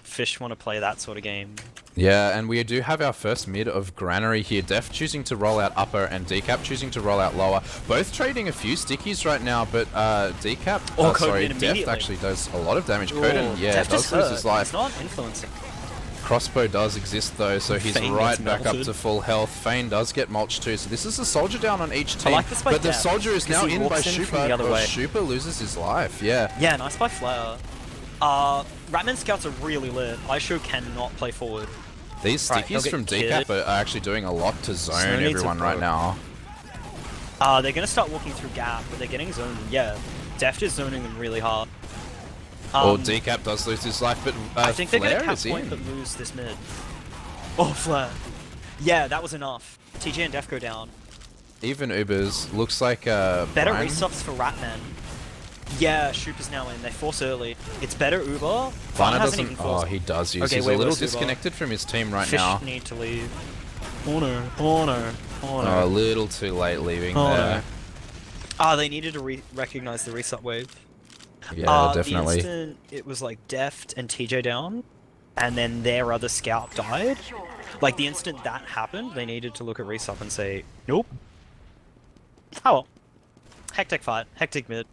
Fish want to play that sort of game. Yeah, and we do have our first mid of Granary here. Def choosing to roll out upper and Decap choosing to roll out lower. Both trading a few stickies right now, but Decap, Def actually does a lot of damage. Coden, yeah, does lose his life. It's not influencing. Crossbow does exist though, so he's Fane right back up melted. to full health. Fane does get mulched too, so this is a soldier down on each team. like this by but the Def, soldier is now he in by walks in from Shupa. the other way. Shupa loses his life, yeah. Yeah, nice by Flare. Ratman scouts are really lit. iShow cannot play forward. These Right, stickies he'll from get Decap are actually doing a lot to zone Snow needs a everyone right poke. now. They're gonna start walking through gap, but they're getting zoned. Yeah, Deft is zoning them really hard. Or Decap does lose his life, but I think they're Flare gonna cap is point in. but lose this mid. Oh, Flare. Yeah, that was enough. TJ and Def go down. Even Ubers looks like Better Brian- resofts for Ratman. Yeah, Shoop is now in. They force early. It's better Uber. Vana hasn't even doesn't. forced. Oh, he does use. Okay, He's wait, a little where's Uber? disconnected from his team right Fish now. need to leave. Oh no, oh no, oh no. Oh, a little too late leaving Oh, there. no. They needed to recognize the reset wave. Yeah, definitely. The instant it was like Deft and TJ down, and then their other scout died. Like the instant that happened, they needed to look at resup and say, nope. Oh well. Hectic fight, hectic mid.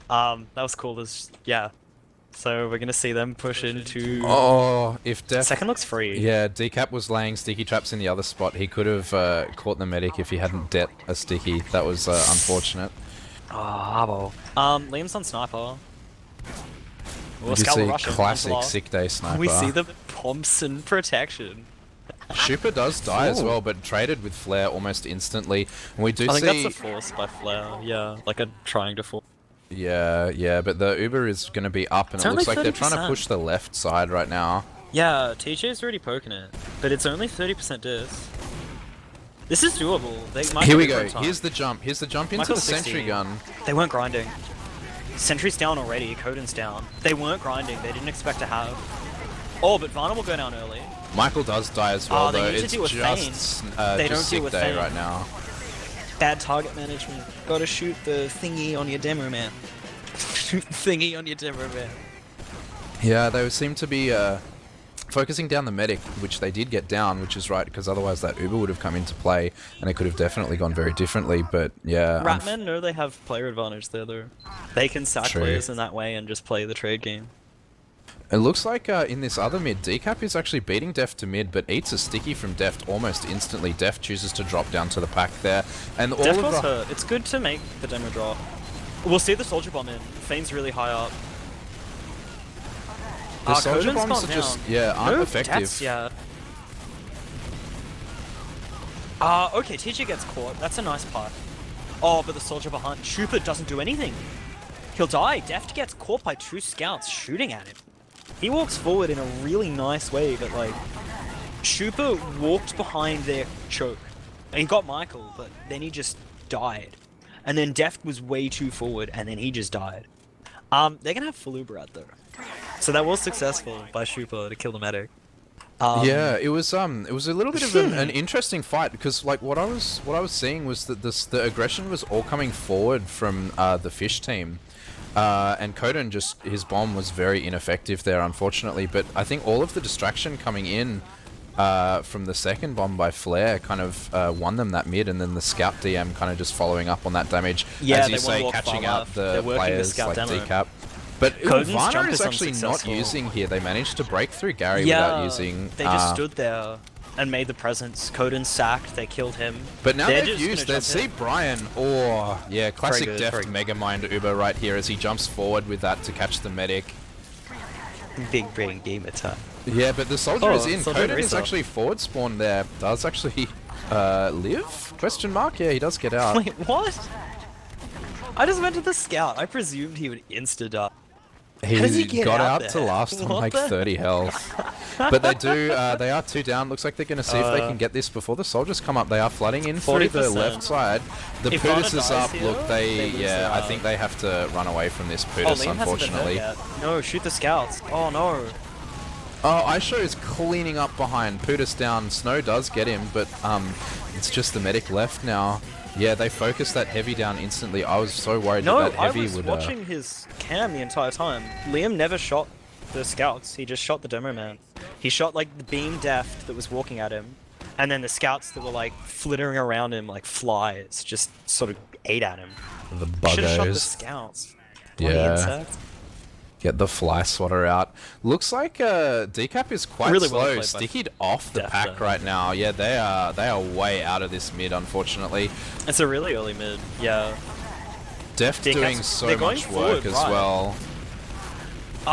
That was cool. Yeah. So we're gonna see them push into. Oh, if Def. Second looks free. Yeah, Decap was laying sticky traps in the other spot. He could have caught the medic if he hadn't det a sticky. That was unfortunate. Oh, Liam's on sniper. You see classic sick day sniper. We see the Thompson protection. Shupa does die as Ooh. well, but traded with Flare almost instantly. And we do I see. think that's a force by Flare. Yeah, like a trying to force. Yeah, but the Uber is going to be up, and It's it looks only like they're trying to 30%. push the left side right now. Yeah, TJ's already poking it, but it's only 30% dis. This is doable. They might Here get we it go. for a time. Here's the jump. Here's the jump into Michael the sentry 16. gun. They weren't grinding. Sentry's down already. Coden's down. They weren't grinding. They didn't expect to have. Oh, but Varna will go down early. Michael does die as well, They though. need to It's deal with just, They just don't sick deal with day Fane. right now. Bad target management. Gotta shoot the thingy on your demo man. Shoot the thingy on your demo man. Yeah, they seem to be focusing down the medic, which they did get down, which is right, because otherwise that Uber would have come into play, and it could have definitely gone very differently, but yeah. Ratmen know they have player advantage there, though. They can sack True. players in that way and just play the trade game. It looks like in this other mid, Decap is actually beating Deft to mid, but eats a sticky from Deft almost instantly. Deft chooses to drop down to the pack there, and all Deft of was the... hurt. It's good to make the demo drop. We'll see the soldier bomb in. Fane's really high up. The soldier Coden's bombs gone are just, down. yeah, aren't No effective. deaths yet. Okay, TJ gets caught. That's a nice part. Oh, but the soldier behind Trooper doesn't do anything. He'll die. Deft gets caught by 2 scouts shooting at him. He walks forward in a really nice way, but like, Trooper walked behind their choke. And he got Michael, but then he just died. And then Deft was way too forward, and then he just died. They're gonna have full Uber out though. So that was successful by Trooper to kill the medic. Yeah, it was a little bit of an interesting fight, because like what I was seeing was that the aggression was all coming forward from the fish team, and Coden just, his bomb was very ineffective there, unfortunately. But I think all of the distraction coming in from the second bomb by Flare kind of won them that mid, and then the scout DM kind of just following up on that damage, Yeah, as they you wanna say, walk catching far out left. the They're working the players scout like demo. Decap. But Coden's Varna jump is is actually not unsuccessful. using here. They managed to break through Gary Yeah, without using... they just stood there and made the presence. Coden sacked, they killed him. But now They're they've just used gonna their jump See in. Brian, or yeah, classic good, Deft very good. Megamind Uber right here as he jumps forward with that to catch the medic. Big brain gamer time. Yeah, but the soldier Oh, is in. soldier Coden is racer. actually forward spawn there. Does actually live? Question mark? Yeah, he does get out. Wait, what? I just went to the scout. I presumed he would insta-die. He does he get got out out to there? last on What like the- 30 health. But they do, they are 2 down. Looks like they're going to see if they can get this before the soldiers come up. They are flooding in through the 40%. left side. The If Varna Putus is dies up. here, Look, they lose yeah, their, I think they have to run away from this Putus, Liam hasn't been hurt unfortunately. yet. No, shoot the scouts. Oh no. Oh, Aisho is cleaning up behind. Putus down. Snow does get him, but it's just the medic left now. Yeah, they focused that heavy down instantly. I was so worried No, that I heavy was would... watching his cam the entire time. Liam never shot the scouts, he just shot the demo man. He shot like the beam Deft that was walking at him, and then the scouts that were like flittering around him like flies just sort of ate at him. the Should have shot the buggos. scouts. Bloody Yeah. insects. Get the fly swatter out. Looks like Decap is quite Really well slow. played by Stickied off the Deft pack there. right now. Yeah, they are way out of this mid, unfortunately. It's a really early mid, yeah. Deft Decap's- doing so they're going much forward, work as right. well.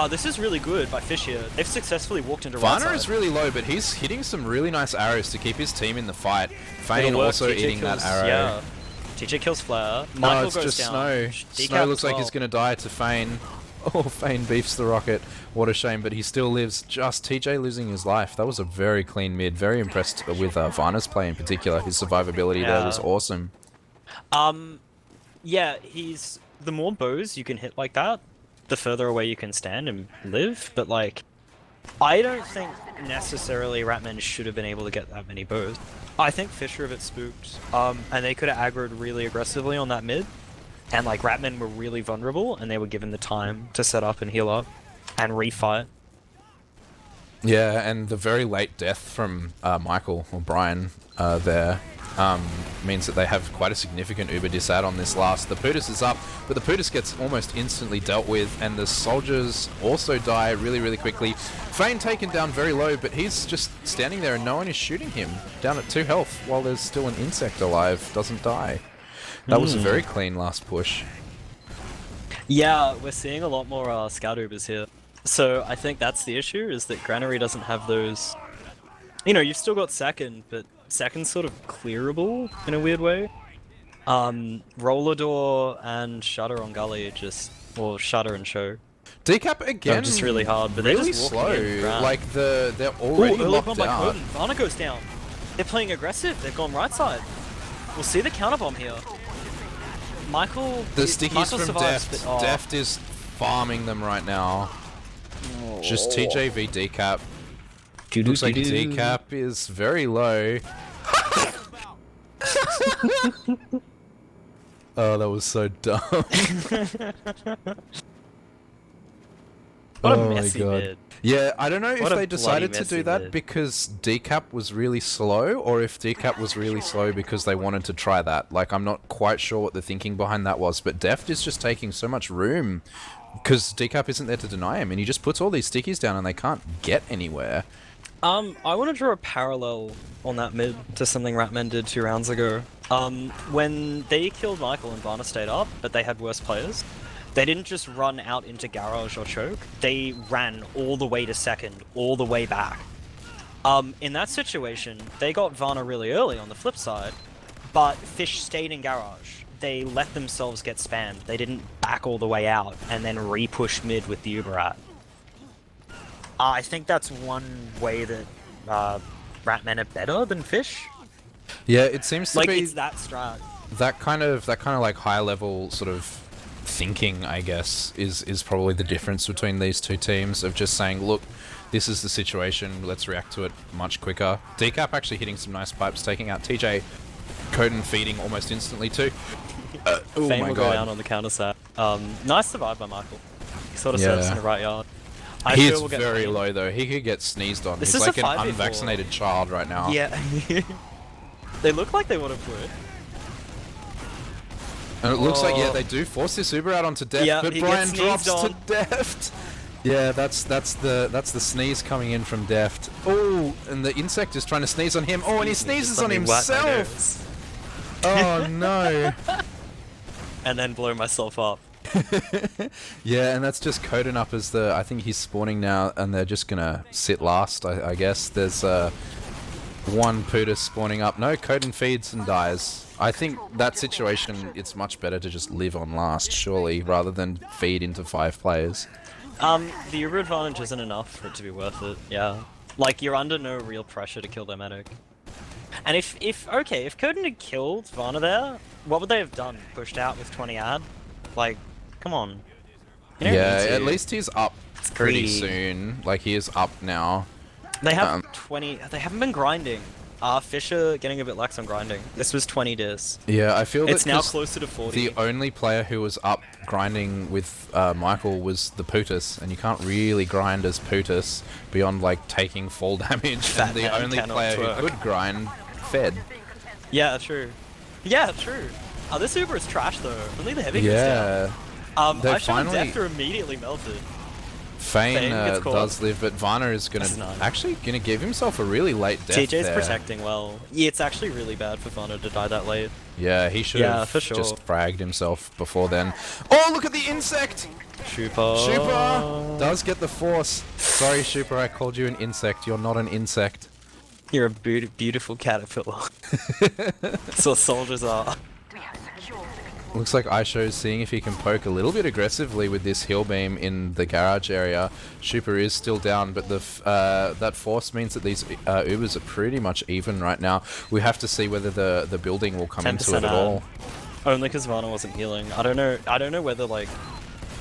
This is really good by Fish here. They've successfully walked into right Varna side. is really low, but he's hitting some really nice arrows to keep his team in the fight. Fane It'll work. also TJ eating kills, that arrow. Yeah. TJ kills Flare. No, Michael it's goes just down. Snow. Decap Snow looks as like well. he's going to die to Fane. Oh, Fane beefs the rocket. What a shame, but he still lives. Just TJ losing his life. That was a very clean mid. Very impressed with Varna's play in particular. His survivability there was Yeah. awesome. Yeah, he's... The more bows you can hit like that, the further away you can stand and live, but like... I don't think necessarily Ratman should have been able to get that many bows. I think Fisher a bit spooked, and they could have aggroed really aggressively on that mid, and like Ratman were really vulnerable, and they were given the time to set up and heal up, and refight. Yeah, and the very late death from Michael, or Brian, there, means that they have quite a significant Uber disad on this last. The Putus is up, but the Putus gets almost instantly dealt with, and the soldiers also die really, really quickly. Fane taken down very low, but he's just standing there and no one is shooting him. Down at 2 health, while there's still an insect alive, doesn't die. That was a very clean last push. Yeah, we're seeing a lot more Scout Ubers here. So I think that's the issue, is that Granary doesn't have those... You know, you've still got second, but second's sort of clearable in a weird way. Roller Door and Shutter on Gully just... Or Shutter and Show. Decap again, They're just really hard, but they're really just slow. walking in ground. Like they're already Ooh, early locked bomb by out. Coden. Varna goes down. They're playing aggressive. They've gone right side. We'll see the counterbomb here. Michael... The stickies Michael from survives, Deft. but- oh. Deft is farming them right now. Just TJ v Decap. Looks like Decap is very low. Oh, that was so dumb. What a Oh my messy God. mid. Yeah, I don't know if What a they decided bloody to do messy that mid. because decap was really slow, or if decap was really slow because they wanted to try that. Like, I'm not quite sure what the thinking behind that was, but Deft is just taking so much room because decap isn't there to deny him, and he just puts all these stickies down and they can't get anywhere. I want to draw a parallel on that mid to something Ratman did 2 rounds ago. When they killed Michael and Varna stayed up, but they had worse players, they didn't just run out into Garage or Choke, they ran all the way to second, all the way back. In that situation, they got Varna really early on the flip side, but Fish stayed in Garage. They let themselves get spammed. They didn't back all the way out and then re-push mid with the Uberat. I think that's one way that Ratmen are better than Fish. Yeah, it seems to Like, be it's that strat. that kind of like high level sort of thinking, I guess, is probably the difference between these two teams of just saying, look, this is the situation, let's react to it much quicker. Decap actually hitting some nice pipes, taking out TJ. Coden feeding almost instantly too. Oh Fame my will God. go down on the counter set. Nice survive by Michael. He sort of Yeah. sets in the right yard. I He feel is we'll get very clean. low though. He could get sneezed on. This He's is like a an 5v4. unvaccinated child right now. Yeah. They look like they want to put. And it looks like, yeah, Oh. they do force this Uber out onto Deft, Yeah, but he Brian gets drops sneezed to on. Deft. Yeah, that's the sneeze coming in from Deft. Oh, and the insect is trying to sneeze on him. Oh, and he sneezes on himself. Oh no. And then blow myself up. Yeah, and that's just Coden up as the. I think he's spawning now, and they're just gonna sit last. I guess there's one Putus spawning up. No, Coden feeds and dies. I think that situation, it's much better to just live on last, surely, rather than feed into 5 players. The Uber advantage isn't enough for it to be worth it. Yeah, like you're under no real pressure to kill their medic. And if Coden had killed Varna there, what would they have done? Pushed out with 20 ad? Like, come on. You don't Yeah, need to. at least he's up pretty greedy. soon. Like, he is up now. They have 20. They haven't been grinding. Fisher getting a bit lax on grinding. This was 20 dis. Yeah, I feel It's that now 'cause closer to 40. the only player who was up grinding with Michael was the Putus, and you can't really grind as Putus beyond like taking fall damage. Fat And the man only cannot player twerk. who could grind fed. Yeah, true. Yeah, true. This Uber is trash though. Only the heavy goes down. Yeah, they I showed finally- Deft are immediately melted. Fane Fane gets caught. does live, but Varna is That's gonna nice. actually gonna give himself a really late death TJ's there. protecting well. Yeah, it's actually really bad for Varna to die that late. Yeah, he should Yeah, have for sure. just fragged himself before then. Oh, look at the insect! Super. Shupa does get the force. Sorry, Shupa, I called you an insect. You're not an insect. You're a beautiful caterpillar. That's what soldiers are. Looks like Aisho's seeing if he can poke a little bit aggressively with this heal beam in the garage area. Shupa is still down, but the that force means that these Ubers are pretty much even right now. We have to see whether the building will come into it 10% at all. Only because Varna wasn't healing. I don't know whether like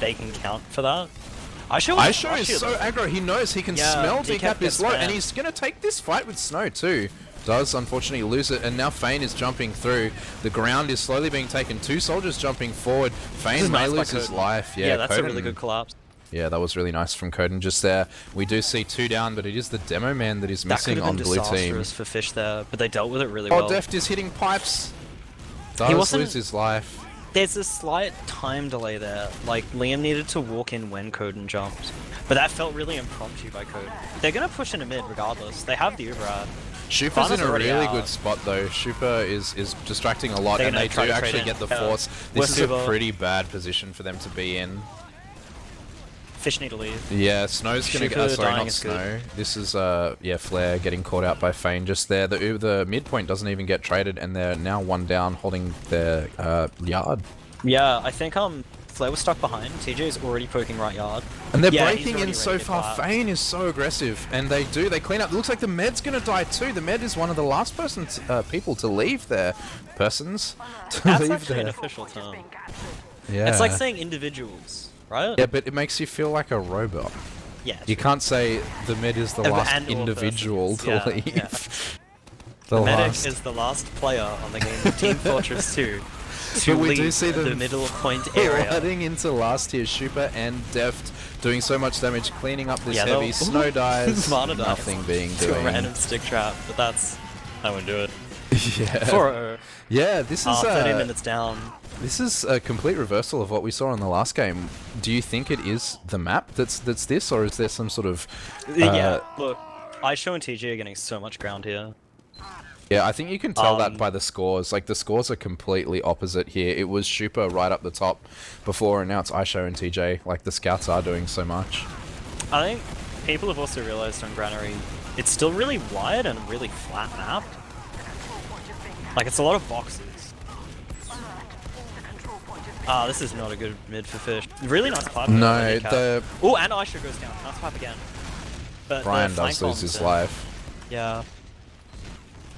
they can count for that. Aisho is so aggro. He knows he can Yeah, smell Decap Decap is gets low, spammed. and he's gonna take this fight with Snow too. Does unfortunately lose it, and now Fane is jumping through. The ground is slowly being taken. 2 soldiers jumping forward. Fane may lose his life. Yeah, that's a really Coden- good collapse. Yeah, that was really nice from Coden just there. We do see 2 down, but it is the demo man that is That could missing have on been blue team. disastrous for Fish there, but they dealt with it really Oh, well. Deft is hitting pipes. Does wasn't- lose his life. There's a slight time delay there. Like, Liam needed to walk in when Coden jumped. But that felt really impromptu by Coden. They're gonna push into mid regardless. They have the Uberad. Shupa's Varna's in a already really out. good spot though. Shupa is distracting a lot, They're and gonna they try do to trade actually in. get the Yeah. force. West This is a Uber. pretty bad position for them to be in. Fish need to leave. Yeah, Snow's gonna get. Shupa Sorry, dying not is Snow. good. This is yeah, Flare getting caught out by Fane just there. The midpoint doesn't even get traded, and they're now 1 down, holding their yard. Yeah, I think Flare was stuck behind. TJ's already poking right yard. And they're Yeah, he's breaking already in so ready to far. collapse. Fane is so aggressive, and they clean up. It looks like the Med's gonna die too. The Med is one of the last people to leave there. Persons to That's leave actually an there. official term. Yeah. It's like saying individuals, right? Yeah, but it makes you feel like a robot. Yeah. You can't say the Med is the last And/or individual persons. to Yeah, leave. yeah. The Medic last. is the last player on the game of Team Fortress 2 to But we leave do see the them middle point area. heading into last here. Super and Deft doing so much damage, cleaning up this Yeah, heavy. Snow dies, Mana dies. nothing being To a doing. random stick trap, but that's... I wouldn't do it. Yeah. 4-0. Yeah, this is 30 minutes down. this is a complete reversal of what we saw in the last game. Do you think it is the map that's this, or is there some sort of? Yeah, look, Aisho and TG are getting so much ground here. Yeah, I think you can tell that by the scores. Like, the scores are completely opposite here. It was Super right up the top before, and now it's Aisho and TJ. Like, the scouts are doing so much. I think people have also realized on Granary, it's still really wide and really flat map. Like, it's a lot of boxes. This is not a good mid for Fish. Really nice pipe. No, the... Oh, and Aisho goes down. Nice pipe again. But Brian does lose his life. Yeah.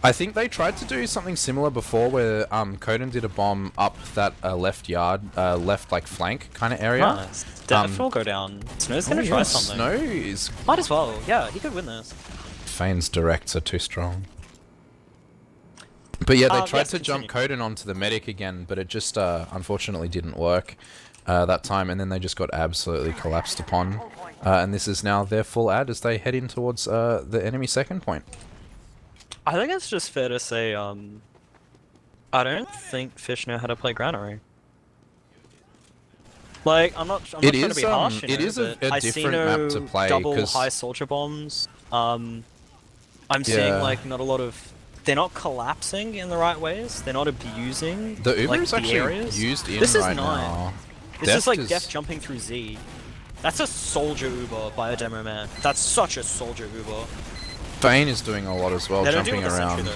I think they tried to do something similar before, where Coden did a bomb up that left yard, left like flank kind of area. Nice. Def will go down. Snow's gonna try something. Snow is... Might as well. Yeah, he could win this. Fane's directs are too strong. But yeah, they tried yes, to jump Coden onto the medic again, but it just unfortunately didn't work that time, and then they just got absolutely collapsed upon. And this is now their full ad as they head in towards the enemy second point. I think it's just fair to say, I don't think Fish know how to play Granary. Like, I'm not trying to be harsh, it is a I different see no map to play, double high soldier bombs. I'm seeing, like, not a lot of... They're not collapsing in the right ways. They're not abusing the Uber like, is actually used in this is right nice. now. This is like Def jumping through Z. That's a soldier Uber by a demo man. That's such a soldier Uber. Fane is doing a lot as well, jumping around.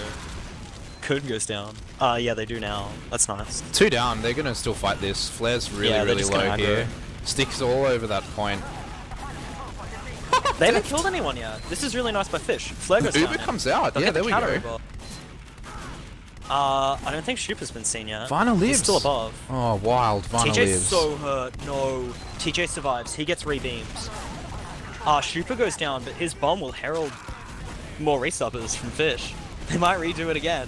Code goes down. Yeah, they do now. That's nice. 2 down. They're gonna still fight this. Flare's really low here. Sticks all over that point. They haven't killed anyone yet. This is really nice by Fish. Flare goes Uber down comes out. Yeah, there we go. Uber. I don't think Shoop has been seen yet. Vana lives. He's still above. Oh, wild. Vana TJ's lives. so hurt. No. TJ survives. He gets re-beams. Shooper goes down, but his bomb will herald more resuppers from Fish. They might redo it again.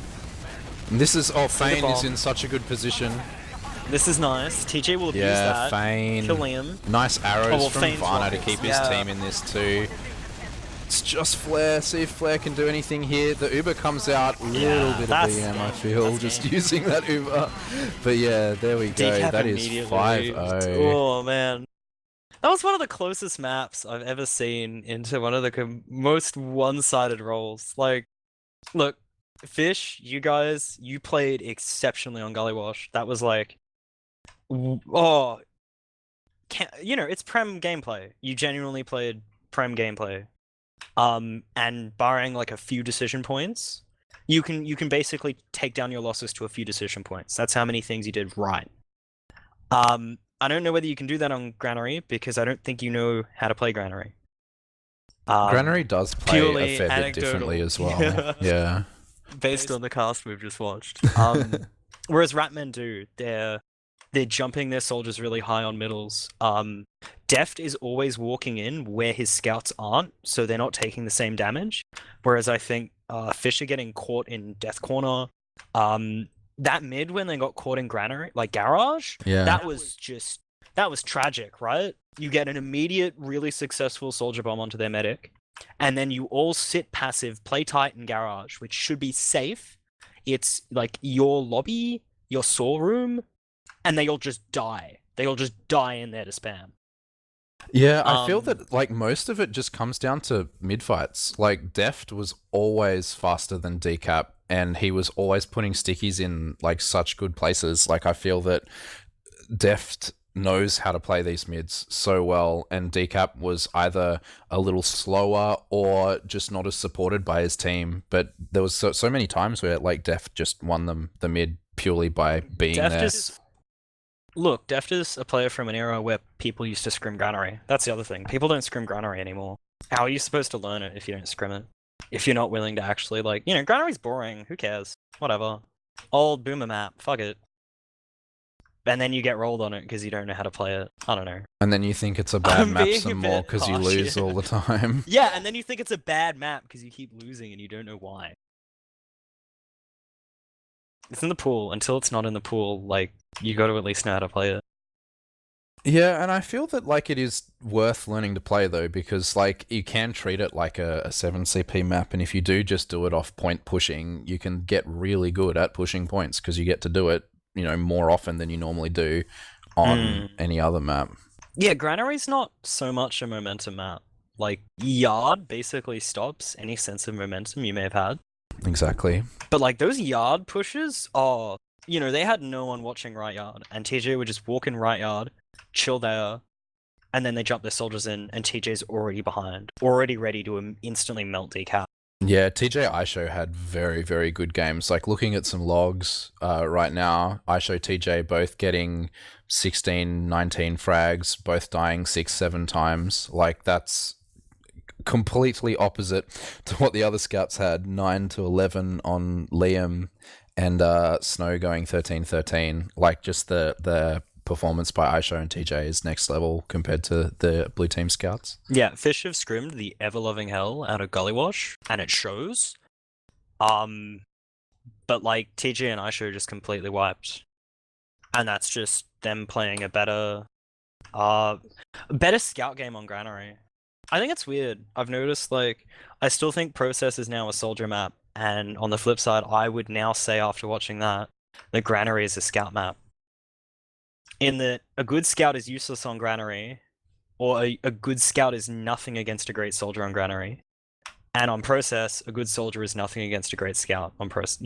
This is... Oh, Fane is in such a good position. This is nice. TJ will abuse that. Fane. Kill him. Nice arrows from Fane's Vana to rockets. keep his team in this too. It's just Flare. See if Flare can do anything here. The Uber comes out. Little bit of BM, I feel, just using that Uber. But yeah, there we go. That is 5-0. Oh, man. That was one of the closest maps I've ever seen into one of the most one-sided roles. Like, look, Fish, you guys, you played exceptionally on Gully Wash. That was like, oh, you know, it's Prem gameplay. You genuinely played Prem gameplay. And barring like a few decision points, you can basically take down your losses to a few decision points. That's how many things you did right. I don't know whether you can do that on Granary, because I don't think you know how to play Granary. Granary does play a fair bit differently as well. Yeah. Based on the cast we've just watched. Whereas Ratmen do, they're jumping their soldiers really high on middles. Deft is always walking in where his scouts aren't, so they're not taking the same damage. Whereas I think Fish are getting caught in Death Corner. That mid when they got caught in Granary, like Garage, that was tragic, right? You get an immediate, really successful soldier bomb onto their medic, and then you all sit passive, play tight in Garage, which should be safe. It's like your lobby, your saw room, and they all just die. They all just die in there to spam. Yeah, I feel that like most of it just comes down to mid fights. Like Deft was always faster than Decap, and he was always putting stickies in like such good places. Like I feel that Deft knows how to play these mids so well, and Decap was either a little slower or just not as supported by his team. But there was so many times where like Deft just won them the mid purely by being there. Look, Deft is a player from an era where people used to scrim Granary. That's the other thing. People don't scrim Granary anymore. How are you supposed to learn it if you don't scrim it? If you're not willing to actually, like, you know, Granary's boring. Who cares? Whatever. Old boomer map. Fuck it. And then you get rolled on it because you don't know how to play it. I don't know. And then you think it's a bad map some more because you lose all the time. Yeah, and then you think it's a bad map because you keep losing and you don't know why. It's in the pool. Until it's not in the pool, like, you got to at least know how to play it. Yeah, and I feel that like it is worth learning to play though, because like you can treat it like a 7 CP map, and if you do just do it off point pushing, you can get really good at pushing points because you get to do it, more often than you normally do on any other map. Yeah, Granary's not so much a momentum map. Like, Yard basically stops any sense of momentum you may have had. Exactly. But like those Yard pushes are, they had no one watching right Yard, and TJ would just walk in right Yard, chill there, and then they jump their soldiers in, and TJ's already behind, already ready to instantly melt decap. Yeah, TJ Aisho had very, very good games. Like looking at some logs right now, Aisho TJ both getting 16, 19 frags, both dying 6, 7 times. Like that's completely opposite to what the other scouts had, 9 to 11 on Liam and Snow going 13-13. Like just the performance by Aisho and TJ is next level compared to the blue team scouts. Yeah, Fish have scrimmed the ever-loving hell out of Gullywash, and it shows. But like TJ and Aisho just completely wiped. And that's just them playing a better scout game on Granary. I think it's weird. I've noticed, like, I still think Process is now a soldier map, and on the flip side, I would now say after watching that Granary is a scout map. In that a good scout is useless on Granary, or a good scout is nothing against a great soldier on Granary. And on Process, a good soldier is nothing against a great scout on Process,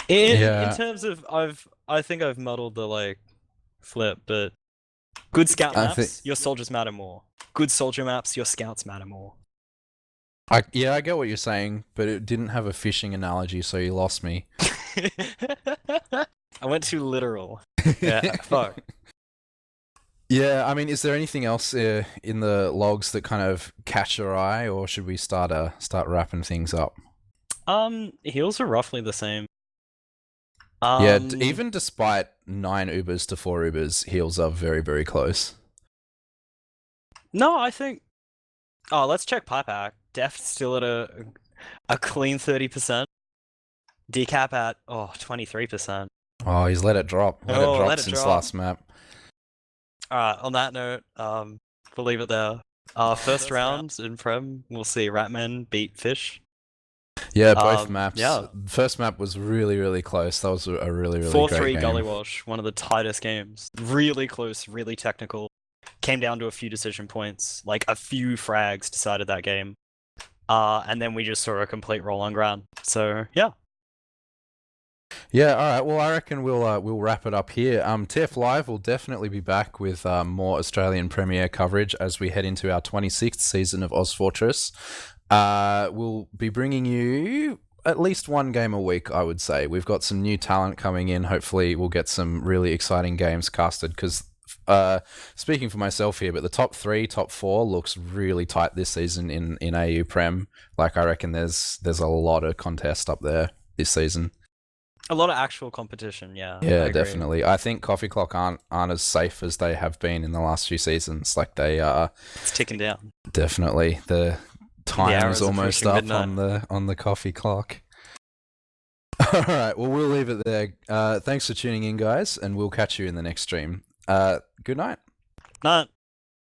In terms of, I think I've muddled the, like, flip, but good scout maps, your soldiers matter more. Good soldier maps, your scouts matter more. I get what you're saying, but it didn't have a fishing analogy, so you lost me. I went too literal. Yeah, fuck. Yeah, I mean, is there anything else in the logs that kind of catch your eye, or should we start wrapping things up? Heals are roughly the same. Yeah, even despite 9 Ubers to 4 Ubers, heals are very, very close. No, I think... Oh, let's check Pipeack. Def's still at a clean 30%. Decap at, 23%. Oh, he's let it drop. Let it drop since last map. Alright, on that note, we'll leave it there. First round in Prem, we'll see Ratman beat Fish. Yeah, both maps. Yeah. First map was really, really close. That was a really, really great game. 4-3 Gullywash, one of the tightest games. Really close, really technical. Came down to a few decision points. Like, a few frags decided that game. And then we just saw a complete roll on ground. So, yeah. Yeah, all right. Well, I reckon we'll wrap it up here. TF Live will definitely be back with more Australian Premier coverage as we head into our 26th season of OzFortress. We'll be bringing you at least one game a week, I would say. We've got some new talent coming in. Hopefully, we'll get some really exciting games casted because, speaking for myself here, but the top 3, top 4 looks really tight this season in AU Prem. Like, I reckon there's a lot of contest up there this season. A lot of actual competition, yeah. Yeah, definitely. I think Coffee Clock aren't as safe as they have been in the last few seasons. Like they are. It's ticking down. Definitely, the time is almost up on the Coffee Clock. All right, well we'll leave it there. Thanks for tuning in, guys, and we'll catch you in the next stream. Good night. Night.